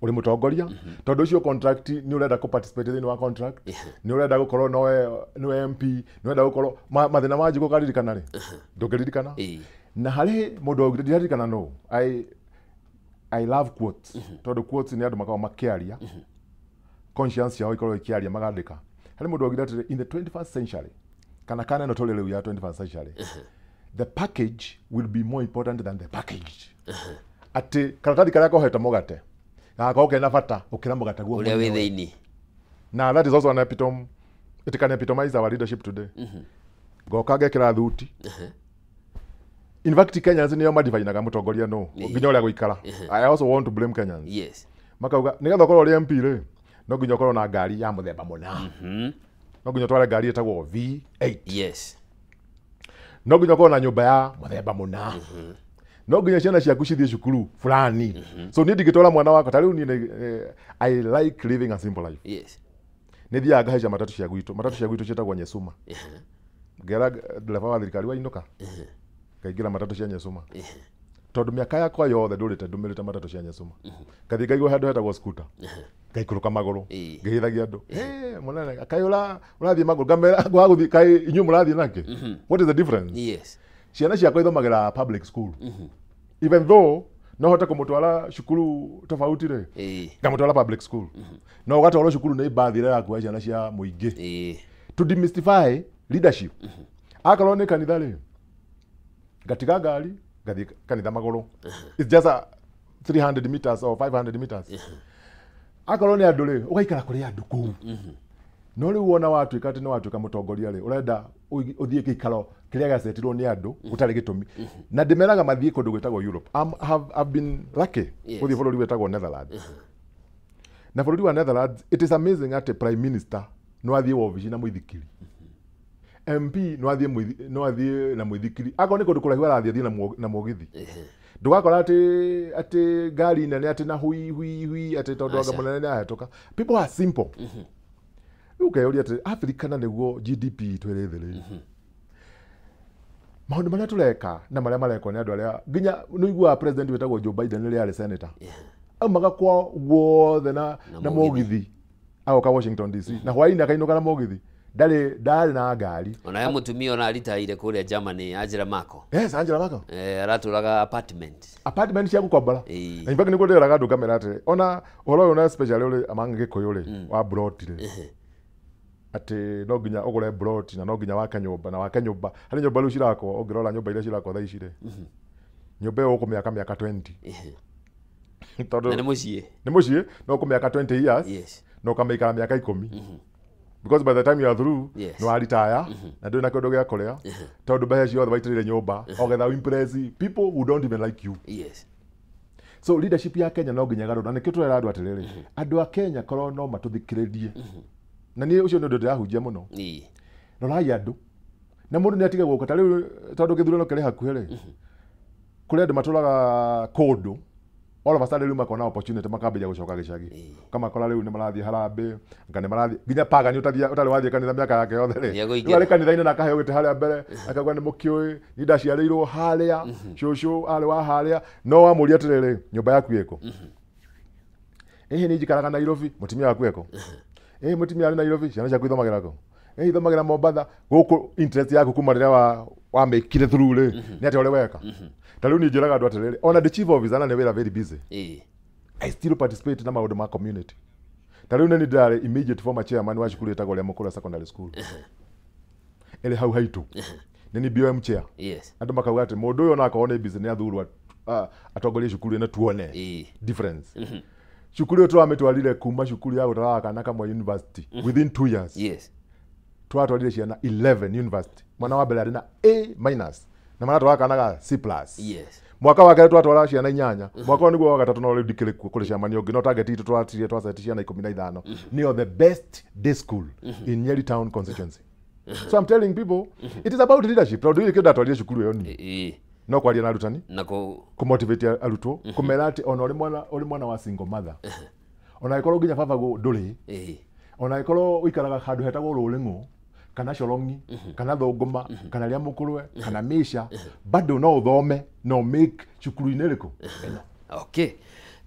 Uri mutongoria tondu ucio contract ni urenda ku participate in wa contract ni urenda gukorwo no MP ni urenda gukorwo mathina ma njigo karirikana ri ndungiririkana na hari mundu ngiririkana no I love quotes tondu quotes ni andu makao makiaria conscience yao ikorwo ikiaria magandika hari mundu ogira atiri in the 21st century kana no tolele ya 21st century the package will be more important than the package ati karatathi karia koheta mugate gako na bata ukira mugate guo uria wi thiini na that is also an epitome it can epitomize our leadership today goka gekira thuti in fact Kenyans niyo madivainaga mutongoria no nginya uria guikara I also want to blame Kenyans yes makauga nigetha ukorwo ri MP ri no nginya ukorwo na ngari ya muthemba muna no nginya tware ngari etagwo V8 yes no nginya ukorwo na nyumba ya muthemba muna no nginya ciana ciaku cithie cukuru fulani so ni ndigitwara mwana wakwa tariu ni I like living a simple life yes ni thia ngaheca matatu cia gwitu cietagwo Nyesuma ngera ndereba wa thirikari wa inuka kaingira matatu cia Nyesuma tondu miaka yakwa yothe ndurite ndumirite matatu cia Nyesuma kathi ngaigwo handu hetagwo scooter ngaikuruka maguru ngihithagia andu munene akayura urathie maguru ngamera gwaguthi kai inyu murathie nake what is the difference yes ciana ciakwa ithomagira public school even though no hota kumutwara shukuru tofauti re ngamutwara public school no ugatwara shukuru ni bathire yaku ciana cia muingi to demystify leadership akorwo ni kanitha ri gatiga ngari ngathie kanitha maguru it's just a 300 meters or 500 meters akorwo ni andu ri ugaikara kuri andu kuu no riu wona watuika ati ni watuika mutongoria ri urenda uthie gikaro kiria gacetirwo ni andu utari gitumi na ndimeraga mathie kundu gwetagwo Europe I've been lucky uthie bururi wetagwo Netherlands na bururi wa Netherlands it is amazing at prime minister no athie wabici na muithikiri MP no athie na muithikiri ako ni kundu kurahiwa athie na mugithi ndugakora ati ngari nene ati na hui ati tondu anga munene ahetoka people are simple ukayuria ati Africa na niguo GDP twirithiri maundu maria tureka na maria marekwo ni andu aria nginya nuigua president wetagwo Joe Biden ria ari senator au magakwa wothe na mugithi agoka Washington DC na hwaini akainuka na mugithi ndari na ngari ona ya mutumia ona ritaire kuria Germany Angela Merkel yes Angela Merkel araturaga apartment cia gukombora in fact niguo ndiraga andu kamera ati ona uhoro uyu na especially uri among Gikuyu ri wa broti ri ati no nginya ugure broti na no nginya wake nyumba na wake nyumba hari nyumba riu cirakwo ungirora nyumba iria cirakwo thaa ici ri nyumba yo ukumyaka 20 tondu ni mucie no ukumyaka 20 years yes no kamaikara miaka 10 because by the time you are through no aritaya na ndio na kindu gia kuria tondu mbeca ciothe waitirire nyumba ogetha impress people who don't even like you yes so leadership ya Kenya no nginya garu na nikio turera andu atiriri andu a Kenya korwo no matuthikiririe na ni ucio ndu ndirahunjia muno no rai andu na mundu ni atige guka tari tondu githurano kiri hakuhi ri kuri andu maturaga kundu all of a sudden luma kona opportunity makambia gucoka gicagi kama kora riu ni marathie harambe ngane marathie nginya paga ni utari wathie kanitha miaka yake yothe ri ari kanitha-ini na kaheo gite haria mbere akagwa ni mukiui ni ndaciarirwo haria shushu ari wa haria no wamuria atiriri nyumba yaku iko ni njikaraga Nairobi mutimia waku iko mutimia ari Nairobi ciana ciaku ithomagira ko ithomagira Mombatha guku interest yaku kuma rira wa make through ri ni ati ore weka ta riu ni njiraga andu atiriri ona the chief officer na ni wira very busy I still participate na maundu ma community ta riu ni ndare immediate former chairman wa shukuru itago ria Mukura secondary school ele hau haitu ni BOM chair andu makauga ati mundu uyu onaka one busy ni athurwa atongoria shukuru na tuone difference shukuru tu ametwalile kuma shukuru ya utaraka na kama university within 2 years twatwalile ciana 11 university mwana wa mbere na A- na mwana twaka naga C+. Mwaka wa kale twatwala ciana 8 mwaka wa niguo wa gatatu no ndikire kule ciamani ongi no target itu twatirie twaseti ciana 15 nio the best day school in Nyeri town constituency. So I'm telling people it is about leadership. Proud ile kida twalile shukuru yo ni no kwaria na arutani na ku motivate arutwo kumera ati ona uri mwana wa single mother ona ikoro ginya baba go nduri ona ikoro uikaraga handu hetagwo rulingu kana corongi kana thunguma kana ria mukurwe kana misha bado no uthome no make cukuru-ini riku okay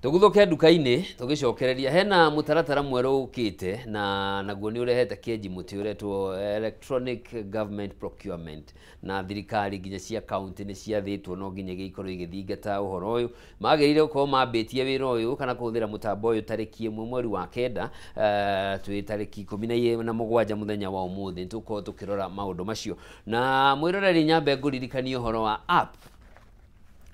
tuguthoke nduka-ini tugicokereria hena mutaratara mweru ukite na naguo ni urehete kieji muti uretwo electronic government procurement na thirikari nginya cia county ni ciathitwo no nginya gikorwo igithingata uhoro uyu magirire ukorwo mambitie wira uyu kana kuhuthira mutambo uyu tariki 1 mweri wa kenda twi tariki 17 muthenya wa umuthi tuko tukirora maundu macio na mwiroreri nyambe nguririkania uhoro wa app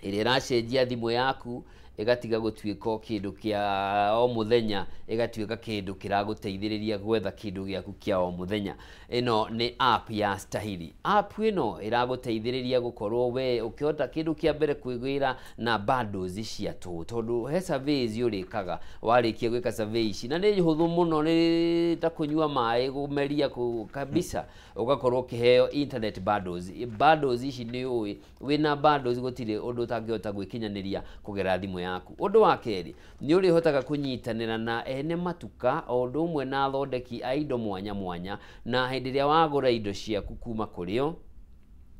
iri racenjia thimu yaku igatiga gutwika kindu kia o muthenya igatwika kindu kiraguteithiriria gwetha kindu giaku kia o muthenya ino ni app ya Stahili. App ino iraguteithiriria gukorwo we ukihota kindu kia mbere kwigwira na bundles cia tu tondu he surveys urikaga warikia gwika survey ici na ni huthu muno ni ta kunyua mai gumeria kabisa ugakorwo kiheo internet bundles ici ni uwi wina bundles gutire undu utangihota gwikinyaniria kugera thimu yaku. Undu wa keri ni uri hotaga kunyitanira na ene matuka o undu umwe na athondeki a indo mwanya mwanya na hindi ria wagura indo ciaku kuma kurio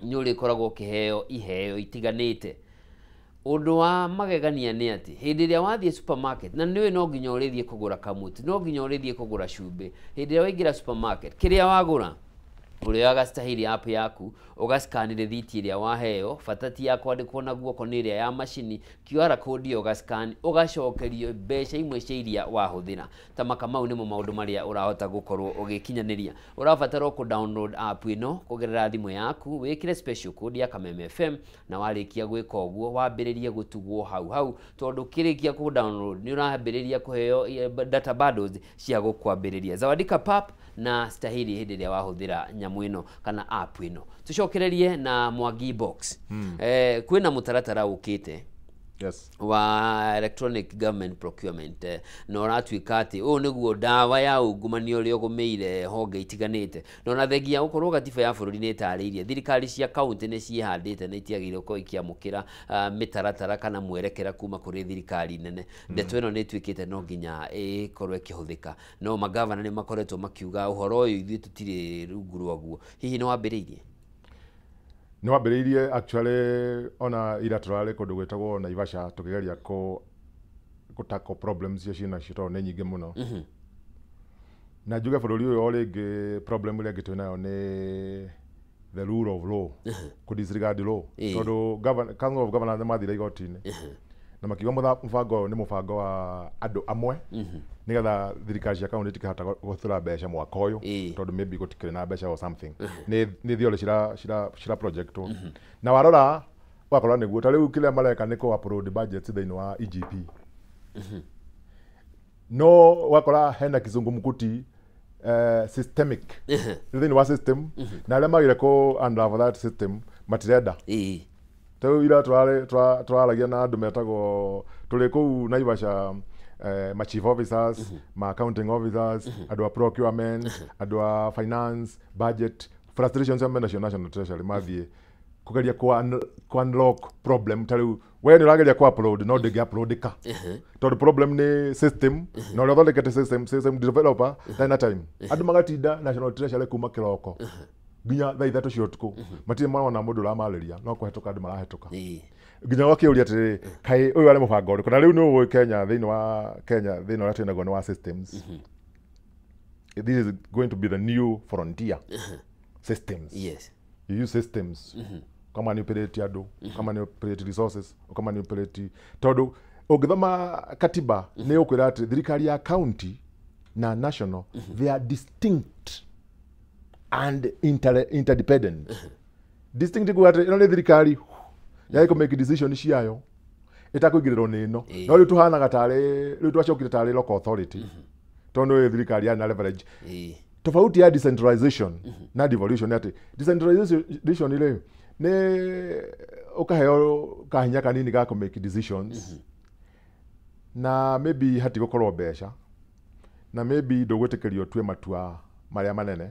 ni uri koragwo kiheo iheo itiganite. Undu wa magegania ni ati hindi ria wathie supermarket na niwe no nginya urithie kugura kamuti no nginya urithie kugura cumbi hindi ria waingira supermarket kiria wagura urioyaga Stahili app yaku ugascan receipt iria waheo fatati ya kwandikwo na guoko ni iria ya machini QR code ugascan ugacokerio mbeca imwe cia iria wahuthira ta makamau nimo maundu maria urahota gukorwo ugikinyaniria urabatara ku download app ino kugerera thimu yaku wikire special code ya Kameme FM na warikia gwika uguo wambiririe gutugwo hau tondu kirikia ku download ni urahambiriria kuheo data bundles cia gukwambiriria Zawadika pap na Stahili hindi ria wahuthira nyamu ino kana app ino tucokererie na Mwangi box kwina mutaratara ukite wa electronic government procurement no ratwika ati u niguo dawa ya ungumanio ri ogumeire honge itiganite no na thegia ukorwo gatiba ya bururi ni tarĩirie thirikari cia county ni cihandite na itiagire ko ikiamukira mitaratara kana mwerekera kuma kuri thirikari nene ndeto ino ni twikite no nginya ikorwo ikihuthika no magavana ni makoretwo makiuga uhoro uyu ithuĩ tutire rungu rwaguo hihi no wambiriirie ni wambiriirie actually ona ira turare kundu gwetagwo Naivasha tukigeria tackle problems cia cina cito ne nyingi muno na njuge bururi uyu oringi problem ile gitu nayo ni the rule of law ku disregard law tondu council of governors ne mathira igoti-ini na makiuga mubango ni mubango wa andu amwe nigetha thirikari cia kaunti tikahota guthura mbeca mwaka uyu tondu maybe gutikire na mbeca or something ni thiole cira project na warora wakorwa niguo ta riu kile mareka ni ku upload budget thiini wa EGP no wakora hena kizungu mukuti systemic thiini wa system na aria magire ku under that system matirenda tau ira twaragia na andu metagwo tuli kuu Naivasha ma chief officers ma accounting officers andu a procurement andu a finance budget frustrations ya national treasury mathie kugeria ku unlock problem tariu we ni urageria ku upload no ndigi upload ka tondu problem ni system no ria thondekete system developer tena time andu magatinda national treasury kuma kiroko nginya thaa 3 cia utuku matire marona mundu uramariria no kuhetuka andu marahituka nginya wakiuria ati kai uyu ari mubango uri kana riu ni uwe Kenya thiini wa Kenya thiini wa twinago ni wa systems this is going to be the new frontier systems. Yes. You use systems kama ni operate ado kama ni operate resources kama ni operate todo ogithoma katiba ne ukwira ati thirikari ya county na national they are distinct and interdependent. Distinct ku ati ino ni thirikari ya iko make decision ciayo itakuigiriro ni no no ri tuhana gatare ri twacokire tare local authority tono thirikari ya na leverage tofauti ya decentralization na devolution ati decentralization ile ne ukaheo kahinya kanini ga make decisions na maybe hati gukorwo besha na maybe ndugwitikirio twe matua maria manene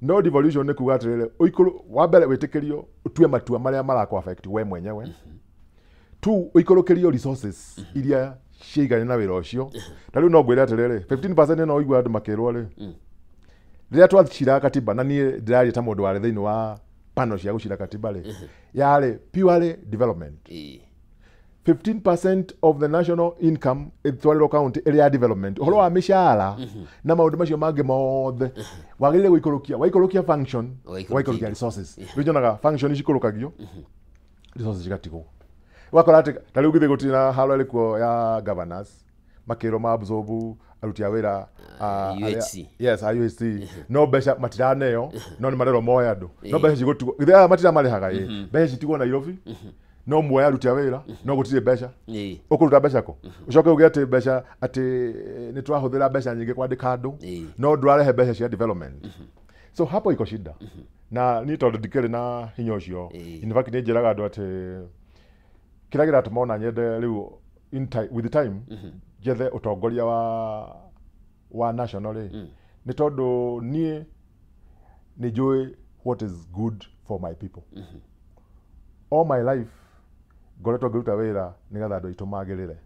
no devolution ne kuga atirire uikuru wa mbere witikirio twe matua maria marako affect we mwenyewe tu uikurukirio resources iria ciigane na wira ucio tariu no ngwira atirire 15% no igwa andu makirwo ri riria twathira katiba na nie ndirari ta mundu wari thiini wa panel cia gucira katiba ri yari purely development 15% of the national income itwariro county area development horo wa mishara na maundu macio mangi mothe wagirire guikurukia function waikurukia resources rijonaga function ikurukagio resources igatigo wakora ati tariu githe gutina halo ilikuwa ya governors makiro mabzobu aruti awira UHC. Yes, UHC. No besha matiraneo no ni marero moya andu no besha cigotugo githe matira marihaga besha citigwo Nairobi no moya aruti awira no gutire besha ukuruta besha ko ucoke uge ati besha ati ni twahuthira besha nyingi kwandika andu no ndwarehe besha cia development so hapo iko shida na ni tondu ndikiri na hinya ucio in fact ni njiraga andu ati kila gira tumona nyende riu with the time jethe utongoria wa national ni tondu nie ni joy what is good for my people all my life ngoretwo ngiruta wira nigetha andu aitu magirire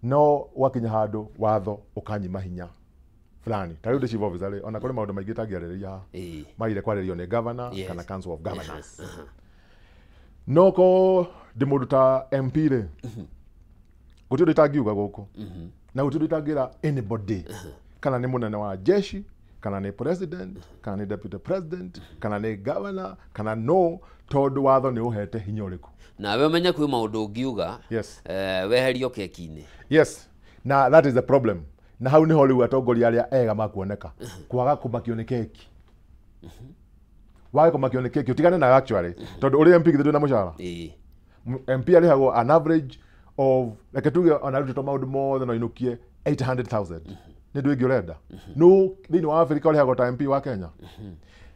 no wakinya handu watho ukanyima hinya fulani tariu ndi chief officer ri ona kuri maundu maingi tangiariria maire kwaririo ni governor kana council of governors no ko ndi mundu ta MP ri gutiri tangiuga guku na gutiri tangira anybody kana ni munene wa jeshi kana ni president kana ni deputy president kana ni governor kana no tondu watho ni uhete hinya uriku nawe umenya kwi maundu ungiuga yes weherio keki-ini yes na that is the problem na hau ni ho riu atongoria aria ega makuoneka kwaga kumakio ni keki wage kumakio ni keki utigane na actually tondu uri MP githe na mushara MP arihagwo an average of like tuge onaruto maundu mothe no inukie 800,000 ni ndu ingirenda no thini wa Africa urihagwo ta MP wa Kenya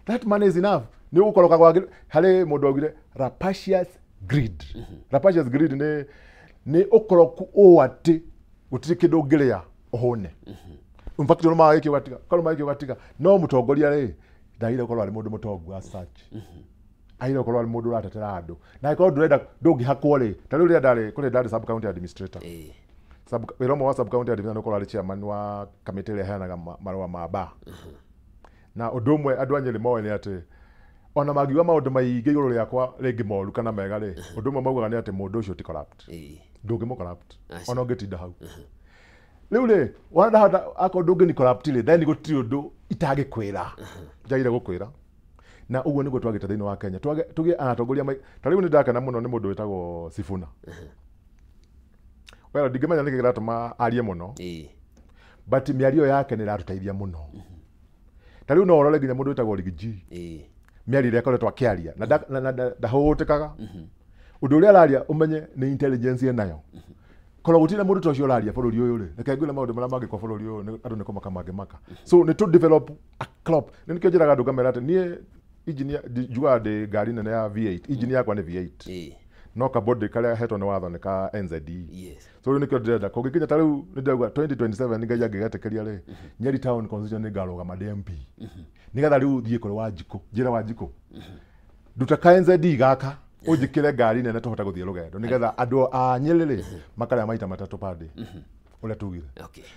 that money is enough ni gukoroka kwa hari mundu ogire rapacious greed rapacious greed ni ukoroku o ati gutiri kindu ngiria uhone in fact no maiki watika kono maiki watika no mutongoria ri ndaire ukorwo ari mundu mutongu as such aire ukorwo ari mundu uratetera andu na iko ndurenda ndungihakwo ri tari uri ndari sub county administrator wiromo wa sub county administrator ukorwo ari chairman wa committee ria heanaga marua ma ba na undu umwe andu anyiri moe ni ati ona magiwa maundu maingi iguru riakwa ringi moru kana mega ri undu umwe maugaga ni ati mundu ucio ti corrupt ndungi mu corrupt ona ungitinda hau riu ri wanda hata ako ndungi ni corrupt ri then gutiri undu itagikwira njaire gukwira na uguo niguo twagite thiini wa Kenya tugie anatongoria tariu ni ndakana muno ni mundu witagwo Sifuna well ndingimenya niki kiratuma arie muno but miario yake ni ratuteithia muno tariu no orore nginya mundu witagwo Rigiji miario ria koretwo akiaria na ndahutikaga undu uria araria umenye ni intelligence nayo korwo gutire mundu tocio uraria bururi uyu ri reke ngwire maundu maria mangi kwa bururi uyu andu ni komaka maka so ni to develop a crop ni kio njiraga andu ngamera ati nie engineer juga de gari nene ya V8 engineer yakwa ni V8 no ka body kale heto ni watho ni ka NZD so ni kio ndira ko gikinya tariu ni ndagwa 2027 ni ngaja gigatekeria ri Nyeri town constitution ni garoga ma DMP ni gatha riu thie kore Wanjiko njira Wanjiko duta ka NZD gaka ujikire gari nene tohota guthie rugendo ni gatha andu a Nyeri makara maita matatu pade ule tugire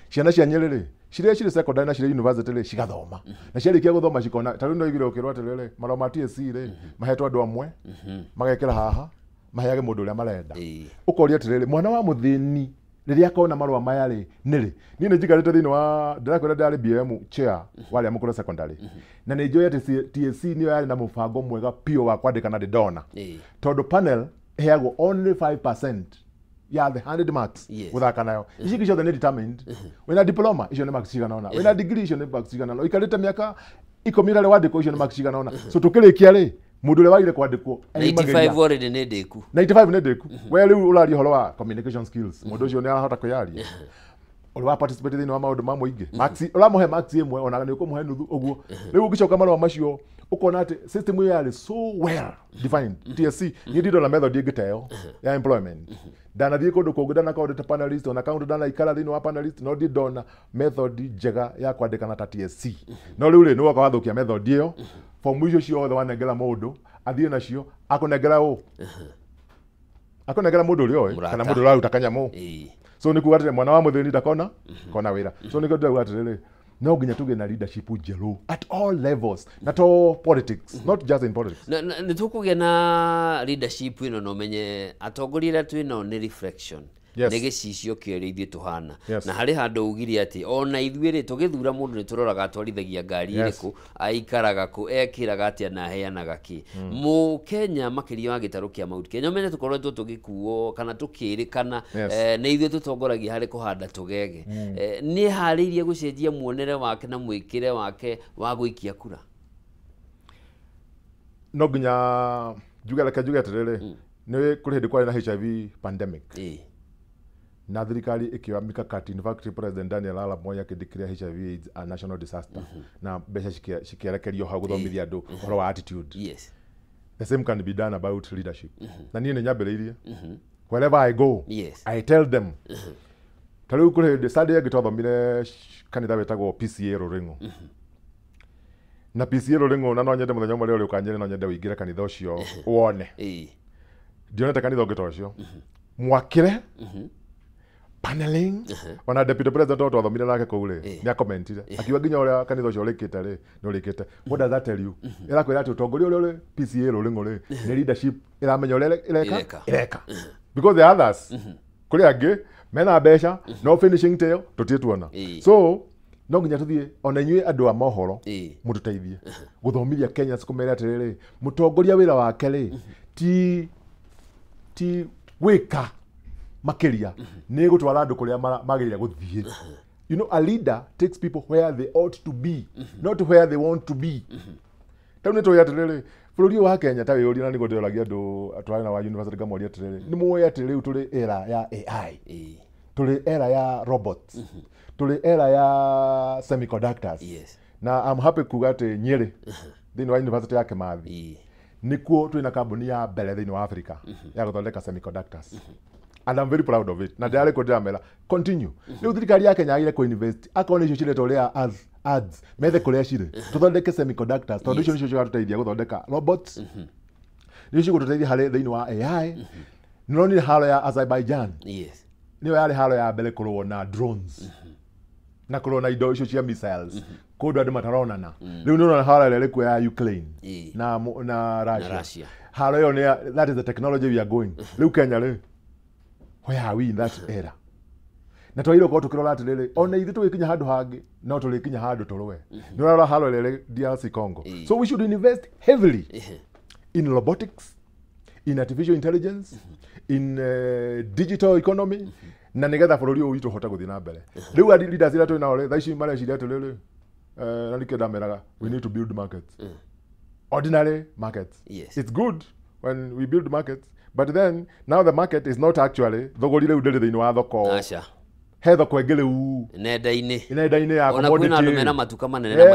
ciana cia Nyeri ri cire secondary na cire university ri cigathoma na ciarikia guthoma cikona tariu no igire ukirwa atirire maroma ma TSC ri mahetwa andu amwe magekera haha maheage mundu uria marenda ukoria atirire mwana wa muthini riria kona marwa maya ri niri ni ne jigarite thini wa ndirakwira ndari BM chair wale amukuru secondary na ne joya TSC niyo yari na mufango mwega pio wa kwandika na ndona tondu panel heagwo only 5% ya the 100 marks uthaka nayo ici kicio the determined wena diploma icio ne marks cigana ona wena degree icio ne marks cigana ona ikarite miaka ikomira le wandiko icio ne marks cigana ona so tukirikia ri mundu le waire kwandikwo 95 already ne ndeku 95 ne ndeku we riu uraria horo wa communication skills mundu ucio ne arahota kuyaria uri wa participate thini wa maundu ma muingi marks uramuhe marks imwe ona ni ukumuhe nuthu uguo riu ugicoka marwa macio ukona ati system iyo yari so well defined TSC ni ndido na method ingiteo ya employment dana thie kundu kungu dana kaundu panelist ona kaundu dana ikara thini wa panelist no ndido na method njega ya kwandikana ta TSC no riu ri ni woka wathukia method iyo form icio ciothe wanengera mundu athie nacio akunengera mundu uri oi kana mundu uraruta kanyamu so ni kuga atire mwana wa muthini ndakona kona wira so ni kuga atire no nginya tuge na leadership njeru at all levels not all politics not just in politics ni tukuge na leadership ino no menye atongorira twino ni reflection ni gicicio kiori ithuĩ tuhana na harĩ handũ ugire ati ona ithuĩ rĩ tũgĩthura mũndũ nĩ tũroraga atwarithagia ngari ĩrĩkũ aikaraga kũ ekĩraga atĩa na aheanaga kĩ Mũkenya makĩria wa gĩtarũ kĩa Mount Kenya menye tũkoretwo tũgĩkuo kana tũkĩrĩkana nĩ ithuĩ tũtongoragia harĩ kũhanda tũgege nĩ harĩirie gũcenjia muonere wake na mwĩkĩre wake wa gũikia kura no nginya njuge atĩrĩrĩ nĩ kũrĩ hĩndĩ kwarĩ na HIV pandemic na thirikari ikiwa mikakati in fact President Daniel Arap Moi akideclare HIV AIDS a national disaster na mbeca cikierekerio hau guthomithia andu horo wa attitude the same can be done about leadership na niĩ nĩ nyambĩrĩirie wherever I go I tell them tariu kuri the Sunday ngĩtwathomire kanitha wetagwo PCA Ruringo na PCA Ruringo na no nyende muthenya ũmwe rĩo ũkanyĩre no nyende ũingĩre kanitha ũcio wone ndionete kanitha ũngĩ ũcio mwakire paneling wana deputy president wa thomire nake kule ni akomentire akiwa ginya uria kanitha ucio urikite ri ni urikite what does that tell you irakwira ati utongoria uria PCA Ruringo ri ni leadership iramenya uria ireka because the others kuri angi mena mbeca no finishing tail tutietuona so no nginya tuthie ona inyuĩ andu a mohoro mututeithie guthomithia Kenya sikumere atiriri mutongoria wira wake ri ti wika makeria ni gutwara andu kuria magirira guthie you know a leader takes people where they ought to be not where they want to be tauni to yatiriri bururi wa Kenya tawe uri na ni gonderagia andu atwara na wa university gamori atiriri ni muoya atiriri turi era ya AI turi era ya robots turi era ya semiconductors na I'm happy kuga ati Nyeri thini wa university ya Kimathi nikuo twina kambuni ya mbere thini wa Africa ya guthondeka semiconductors and I'm very proud of it na ndare ko ndamera continue riu thirikari ya Kenya agire ko invest akone icio cireto ria ads methe kuria cire tuthondeke semiconductors tondu icio nicio cigatuteithia guthondeka robots nicio cigututeithia hari thini wa AI no ni halo ya Azerbaijan niyo yari halo ya mbere kurwo na drones na kurwo na indo icio cia missiles kundu andu mataronana riu ni na halo ile ku ya Ukraine na Russia halo yo ni that is the technology we are going riu Kenya ri where are we in that era na twairo ko tukirora atiriri ona ithu tugikinya handu hangi no turikinya handu turwe ni urara halo ile DRC Congo so we should invest heavily in robotics in artificial intelligence in digital economy na nigetha bururi uyu witu hota guthina mbere riu adi leaders ira twina ore thaici mara ciria atiriri na nikenda meraga we need to build markets ordinary markets it's good when we build markets but then now the market is not actually thogori riu ndiri thini wa thoko he thoko engere u nenda-ini ya ona kwina andu mena matuka manene na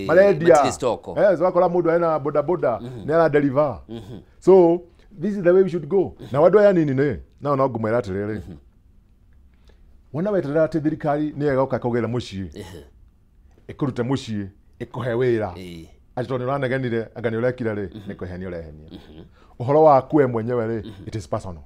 matire stock wakora mundu ena boda ni ara deliver so this is the way we should go na wandu aya nini ne no ngumwera atiriri wona weterera ati thirikari ni egoka kugera mucii ikurute mucii ikuhe wira ati tondu ranagenire angani urekira ri ni kuhenia urehenia uhoro wa kwe mwenyewe ri it is personal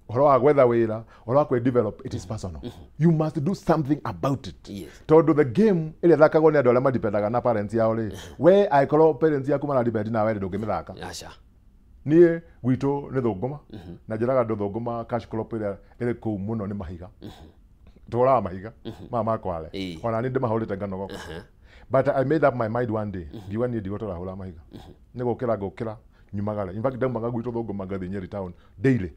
uhoro wa gwetha wira uhoro wa kwe develop it is personal you must do something about it tondu the game ile thakagwo ni andu aria madipendaga na parents yao ri we aikoro parents yaku mara depend na we ndungimithaka nie gwitu ni thunguma na njiraga ndu thunguma cash crop ile ku muno ni mahiga tũraga mahiga ma kwale ona nĩ ndĩmahũrĩte nganogoka but I made up my mind one day ngiuga niĩ ndigũtũra hũra mahiga nĩ gũkĩra nyumagara in fact ndaumaga gwitũ thũngũ magathi Nyeri town daily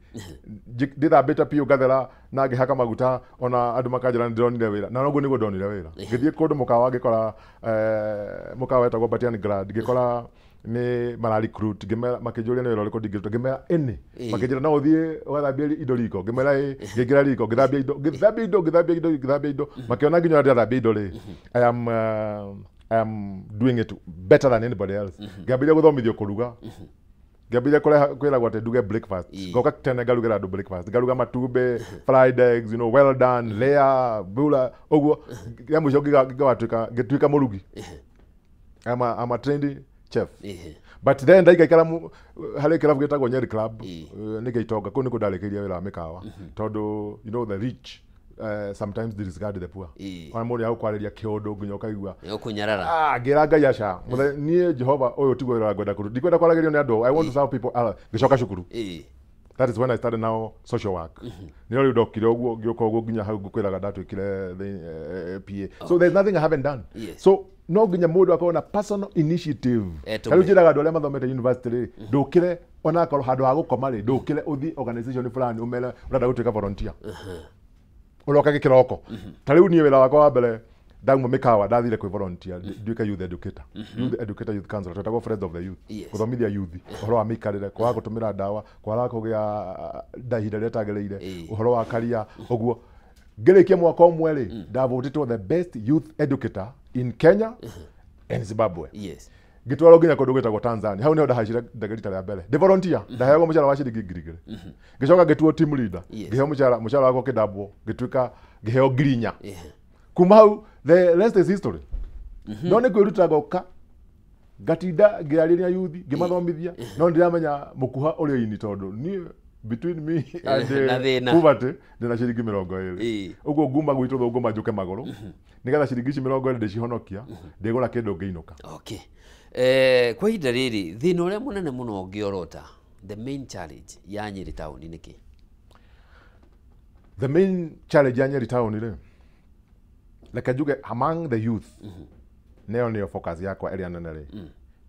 ndĩthambĩte piũ ngathera na ngĩhaka maguta ona andũ makanjĩra ndĩronire wĩra na noguo nĩguo ndonire wĩra ngĩthiĩ kũndũ mũkawa ngĩkora mũkawa wetagwo Batian Grad ngĩkora nĩ mara recruit makĩnjũria nĩ wĩra ũrĩkũ ndingĩruta ngĩmera ĩnĩ makĩnjĩra no ũthiĩ ũgathambia indo riko ngĩmera ngĩingĩra riko ngĩthambia indo makĩona nginya ndĩrathambia indo rĩ I am doing it better than anybody else ngĩambĩrĩria gũthomithio kũruga ngĩambĩrĩria kwĩragwo atĩ nduge breakfast ngoka tene ngarugĩra andũ breakfast ngaruga matumbĩ fried eggs you know well done layer bula ũguo ya mũico ngĩtuĩka mũrugi I'm a trained chef but then ndaikaikara harĩ kĩrabu gĩtagwo Nyeri club nĩgĩitonga kũu nĩkuo ndarĩkĩirie wĩra wa mĩkawa tondũ you know the rich sometimes disregard the poor ona mũndũ agũkwarĩria kĩũndũ nginya ũkaigua ũkũnyarara ngĩra Ngai aca niĩ Jehova ũyũ tiguo wĩra ngwenda kũruta ndikwenda kwaragĩrio nĩ andũ I want to serve people ngĩcoka cukuru that is when I started now social work nĩ rĩu ndokire ũguo ngĩũka ũguo nginya hau ngũkwĩraga ndatwĩkire PA so there's nothing I haven't done so no nginya mũndũ akorwo na personal initiative rĩu njĩraga andũ arĩa mathomete university rĩ ndũkĩre ona akorwo handũ ha gũkoma rĩ ndũkĩre ũthiĩ organization fulani ũmere ũrenda gũtuĩka volunteer ũroka gĩkĩroko ta rĩu niĩ wĩra wakwa wa mbere ndauma mĩkawa ndathire kwĩ volunteer nduĩka youth educator youth counselor twetagwo friends of the youth gũthomithia youth ũhoro wa mĩikarĩre kwaga gũtũmĩra ndawa kwaga kũgĩa nda ihinda rĩrĩa rĩtagĩrĩire ũhoro wa karia ũguo ngĩrĩkia mwaka ũmwe rĩ ndavotĩtwo the best youth educator in Kenya and Zimbabwe ngĩtwarwo nginya kũndũ gwĩtagwo Tanzania hau nĩho ndahaicire ndege rita rĩa mbere ndĩ volunteer ndaheagwo mũcara wa ciringi 2,000 ngĩcoka ngĩtuo team leader ngĩheo mũcara wakwa kĩndambwo ngĩtuĩka ngĩheo 4,000 kuma hau the rest is history no nĩ kwĩruta ngoka ngatinda ngĩarĩria youth ngĩmathomithia no ndiramenya mũkuha ũrĩa ini tondũ niĩ between me and poverty ndĩna ciringi 20 ũguo nguma gwitũ thũngũ njũke magũrũ nĩgetha ciringi 20 ndĩcihonokia ndĩgũra kĩndũ ngĩinũka okay kwa ihinda rĩrĩ thĩna ũrĩa mũnene mũno ũngĩorota the main challenge ya Nyeri town nĩ kĩ the main challenge ya Nyeri town rĩ like njuge among the youth nĩyo focus yakwa area nene rĩ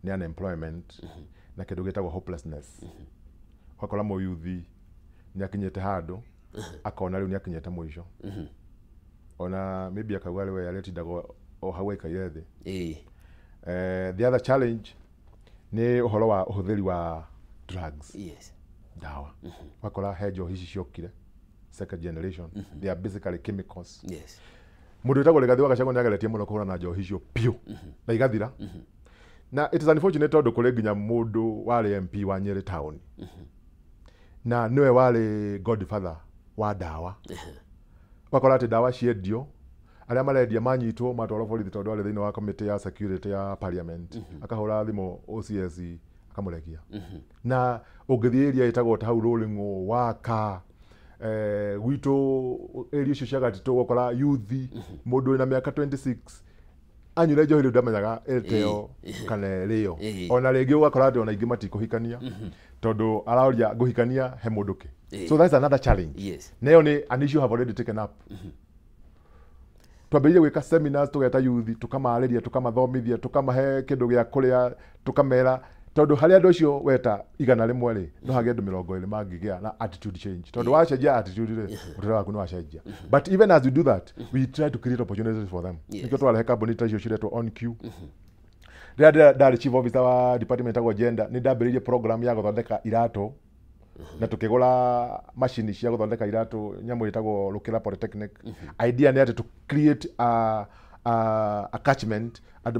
nĩ unemployment na kĩndũ gĩtagwo hopelessness wakora mũyuthi nĩakinyĩte handũ akona rĩu nĩakinyĩte mũico ona maybe akauga rĩwe arĩtindagwo o hau aikaire thĩ the other challenge nĩ ũhoro wa ũhũthĩri wa drugs dawa wakora he njohi ici ciokire second generation they are basically chemicals mũndũ wĩtagwo Rigathĩ wa Gachagua nĩageretie mũno kũhũrana na njohi icio piũ na igathira na it is unfortunate tondũ kũrĩ nginya mũndũ warĩ MP wa Nyeri town na nĩwe warĩ godfather wa dawa wakora atĩ dawa ciendio arĩa marendia manyitwo matwarwo borithi tondũ arĩ thĩinĩ wa committee ya security ya parliament akahũra thimũ OCS akamũrekia na ũngĩthiĩ area ĩtagwo ta hau Rũrĩng'ũ Waka gwitũ area icio cia Gatitũ gũkora youth mũndũ wĩna mĩaka 26 anyure njohi rĩu ndamenyaga eteo kana rĩo ona rĩngĩ ũgakora atĩ ona ingĩ matikũhikania tondũ araũria ngũhikania he mũndũ kĩ so that's another challenge nayo nĩ an issue have already taken up twambĩrĩrie gwĩka seminars tũgeta youth tũkamarĩria tũkamathomithia tũkamahe kĩndũ gĩa kũrĩa tũkamera tondũ harĩa andũ acio weta igana rĩmwe rĩ no hagĩe andũ 20 mangĩgĩa na attitude change tondũ wacenjia attitude rĩ ũtũũro waku nĩ wacenjia but even as we do that we try to create opportunities for them nĩkĩo twarehe kambuni ta icio ciretwo on queue rĩrĩa ndarĩ chief officer wa department ya gender nĩ ndambĩrĩirie program ya gũthondeka iratũ na tukĩgũra machine cia gũthondeka iratũ nyamũ ĩtagwo Lukira Polytechnic idea nĩ atĩ to create a catchment andũ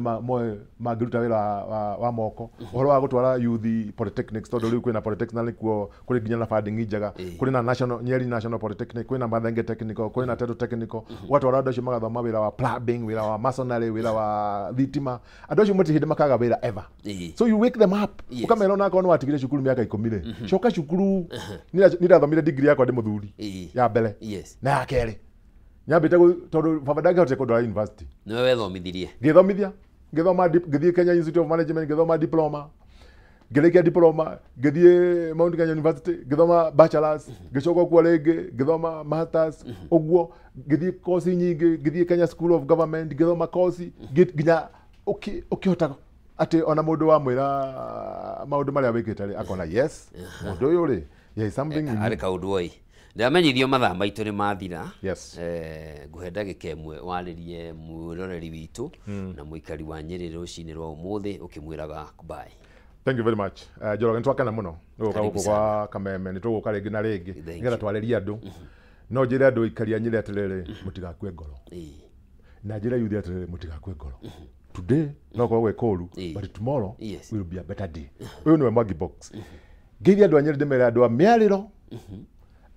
mangĩruta wĩra wa moko ũhoro wa gũtwara youth polytechnics tondũ rĩu kwĩna polytechnics na nĩkuo kũrĩ nginya na funding njega kũrĩ na national Nyeri National Polytechnic kwĩna Mathenge Technical kwĩna Teto Technical ũgatwara andũ acio magathoma wĩra wa plumbing wĩra wa masonry wĩra wa thitima andũ acio matihĩndĩ makaga wĩra ever so you wake them up ũkamera ona akorwo nĩ watigire cukuru mĩaka 10 rĩ coka cukuru nĩrathomire degree yakwa ndĩ mũthuri ya mbere na ya kerĩ nyambĩte tondũ baba ndangĩhotire kũndwara university nĩwe wethomithirie ngĩthomithia ngĩthoma ngĩthiĩ Kenya Institute of Management ngĩthoma diploma ngĩrĩkia diploma ngĩthiĩ Mount Kenya University ngĩthoma bachelors ngĩcoka kuo rĩngĩ ngĩthoma masters ũguo ngĩthiĩ course nyingĩ ngĩthiĩ Kenya School of Government ngĩthoma course nginya ũkĩhota ati ona mũndũ wa mwĩra maũndũ marĩa wĩkĩte rĩ akona yes mũndũ ũyũ rĩ yes something arĩ kaũndũ oi ndamenyithio mathaa maitũ nĩ mathira yes ngũhe ndagĩka ĩmwe warĩrie mwĩroreri witũ na mũikari wa Nyĩrĩ rũcinĩ rwa ũmũthĩ ũkĩmwĩraga bye. Thank you very much. Njoroge nĩtwakena mũno nĩgũka gũkũ kwa Kameme nĩtũgũka rĩngĩ na rĩngĩ nĩgetha twarĩrie andũ no njĩre andũ ikaria Nyĩrĩ atĩrĩrĩ mũtigakue ngoro na njĩre yuthi atĩrĩrĩ mũtigakue ngoro. Today no kwa kũru but tomorrow will be a better day. Ũyũ nĩwe Mwangi Box. Ngeithia andũ a Nyĩrĩ ndĩmere andũ a mĩarĩro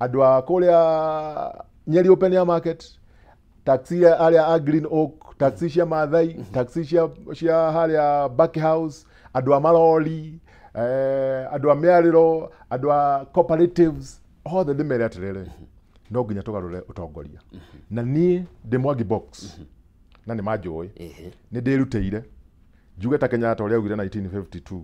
andũ a kũrĩa Nyeri Open Air Market taxi area a Green Oak taxi cia Maathai taxi cia harĩa Bucky House andũ a marori andũ a mĩarĩro andũ a cooperatives othe ndĩmere atĩrĩrĩ no nginya tũgarũre ũtongoria na niĩ ndĩ Mwangi Box na nĩ manjũĩ nĩ ndĩrutĩire njuge ta Kenyatta ũrĩa augire 1952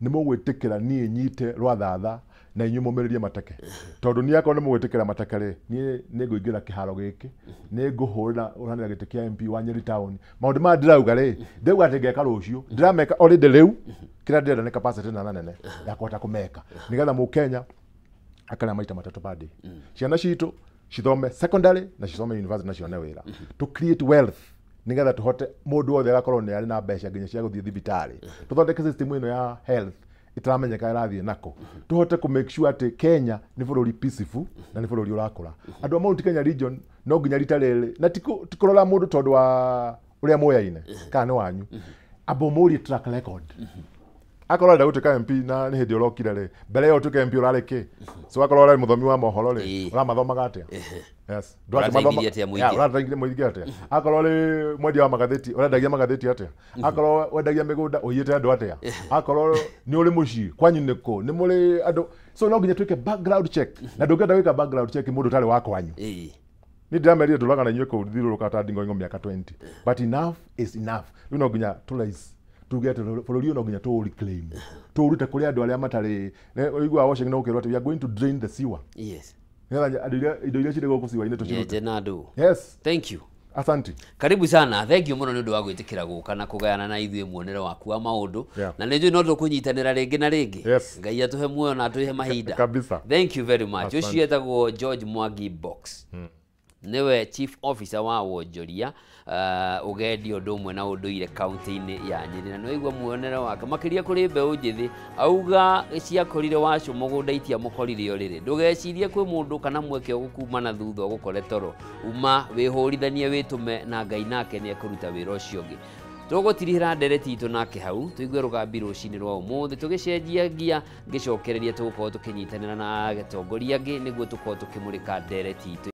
nĩ mũgwĩtĩkĩra niĩ nyite rwathatha na inyuĩ mũmĩrĩrie mateke tondũ niĩ akorwo nĩ mũgwĩtĩkĩra mateke rĩ niĩ nĩ ngũingĩra kĩharo gĩkĩ nĩ ngũhũrĩra ũranĩra gĩtĩ kĩa MP wa Nyeri Town maũndũ maya ndĩrauga rĩ ndĩrauga atĩ ngeka rũciũ ndĩrameka already rĩu kĩrĩa ndĩrenda nĩ capacity na nene ya kũhota kũmeka nĩgetha mũkenya akana maita matatũ per day ciana citũ cithome secondary na cithome university na cione wĩra to create wealth nĩgetha tũhote mũndũ wothe agakorwo nĩ arĩ na mbeca nginya cia gũthiĩ thibitarĩ tũthondeke system ĩno ya health itaramenyeka irathiĩ nako tũhote ku make sure atĩ Kenya nĩ bũrũri peaceful na nĩ bũrũri ũrakũra andũ a Mount Kenya region no nginya rita rĩrĩ na tikũrora mũndũ tondũ wa ũrĩa mũyaine kana nĩ wanyu abo mũri track record akorwo nda gũtuĩka MP na nĩ hĩndĩ ũrokire rĩ mbere yo ũtuĩke MP ũrarĩ kĩ so akorwo ũrĩ mũthomi wa mohoro rĩ ũramathomaga atĩa yes ũrateithĩtie mũingĩ atĩa akorwo ũrĩ mwendia wa magathĩti ũrendagia magathĩti atĩa akorwo wendagia mĩgũnda ũiyĩte andũ atĩa akorwo nĩ ũrĩ mũciĩ kwanyu nĩkũ nĩ mũrĩ andũ so no nginya tuĩke background check na ndũngĩenda gwĩka background check mũndũ ũtarĩ wa kwanyu nĩ ndĩramerire tũraga na inyuĩ kũu thirũrũka ta ndingo mĩaka 20 but enough is enough rĩu no nginya tugete bũrũri no nginya tũ reclaim tũrute kũrĩ andũ arĩa matarĩ ũigua washing no kĩrwo atĩ we are going to drain the sewer nĩgetha indo iria cirĩ gũkũ sewer-inĩ tũcirute yes thank you asante karibu sana thank you mũno nĩ ũndũ wa gwĩtĩkĩra gũka na kũgayana na ithuĩ muonere waku wa maũndũ na nĩ njũĩ no tũkũnyitanĩra rĩngĩ na rĩngĩ Ngai atũhe muoyo na atũhe mahinda kabisa thank you very much ũcio etagwo George Mwangi Box niwe chief officer wa wonjoria ugendi ũndũ ũmwe na ũndũire kaunti-inĩ ya Nyeri na nĩwaigua muonere wake makĩria kũrĩ mbeũ njĩthĩ auga ciakorire wacu mũgũnda itiamũkorire ũrĩrĩ ndũgecirie kwĩ mũndũ kana mweke ũgũkuma na thutha ũgũkore toro uma wĩhũrithanie wĩtũme na Ngai nake nĩ ekũruta wĩra ũcio ũngĩ tũgũtirihĩra ndereti itũ nake hau tũigue rũgambi rũcinĩ rwa ũmũthĩ tũgĩcenjia ngia ngĩcokereria tũgũkorwo tũkĩnyitanĩra na atongoria angĩ nĩguo tũkorwo tũkĩmũrĩka ndereti itũ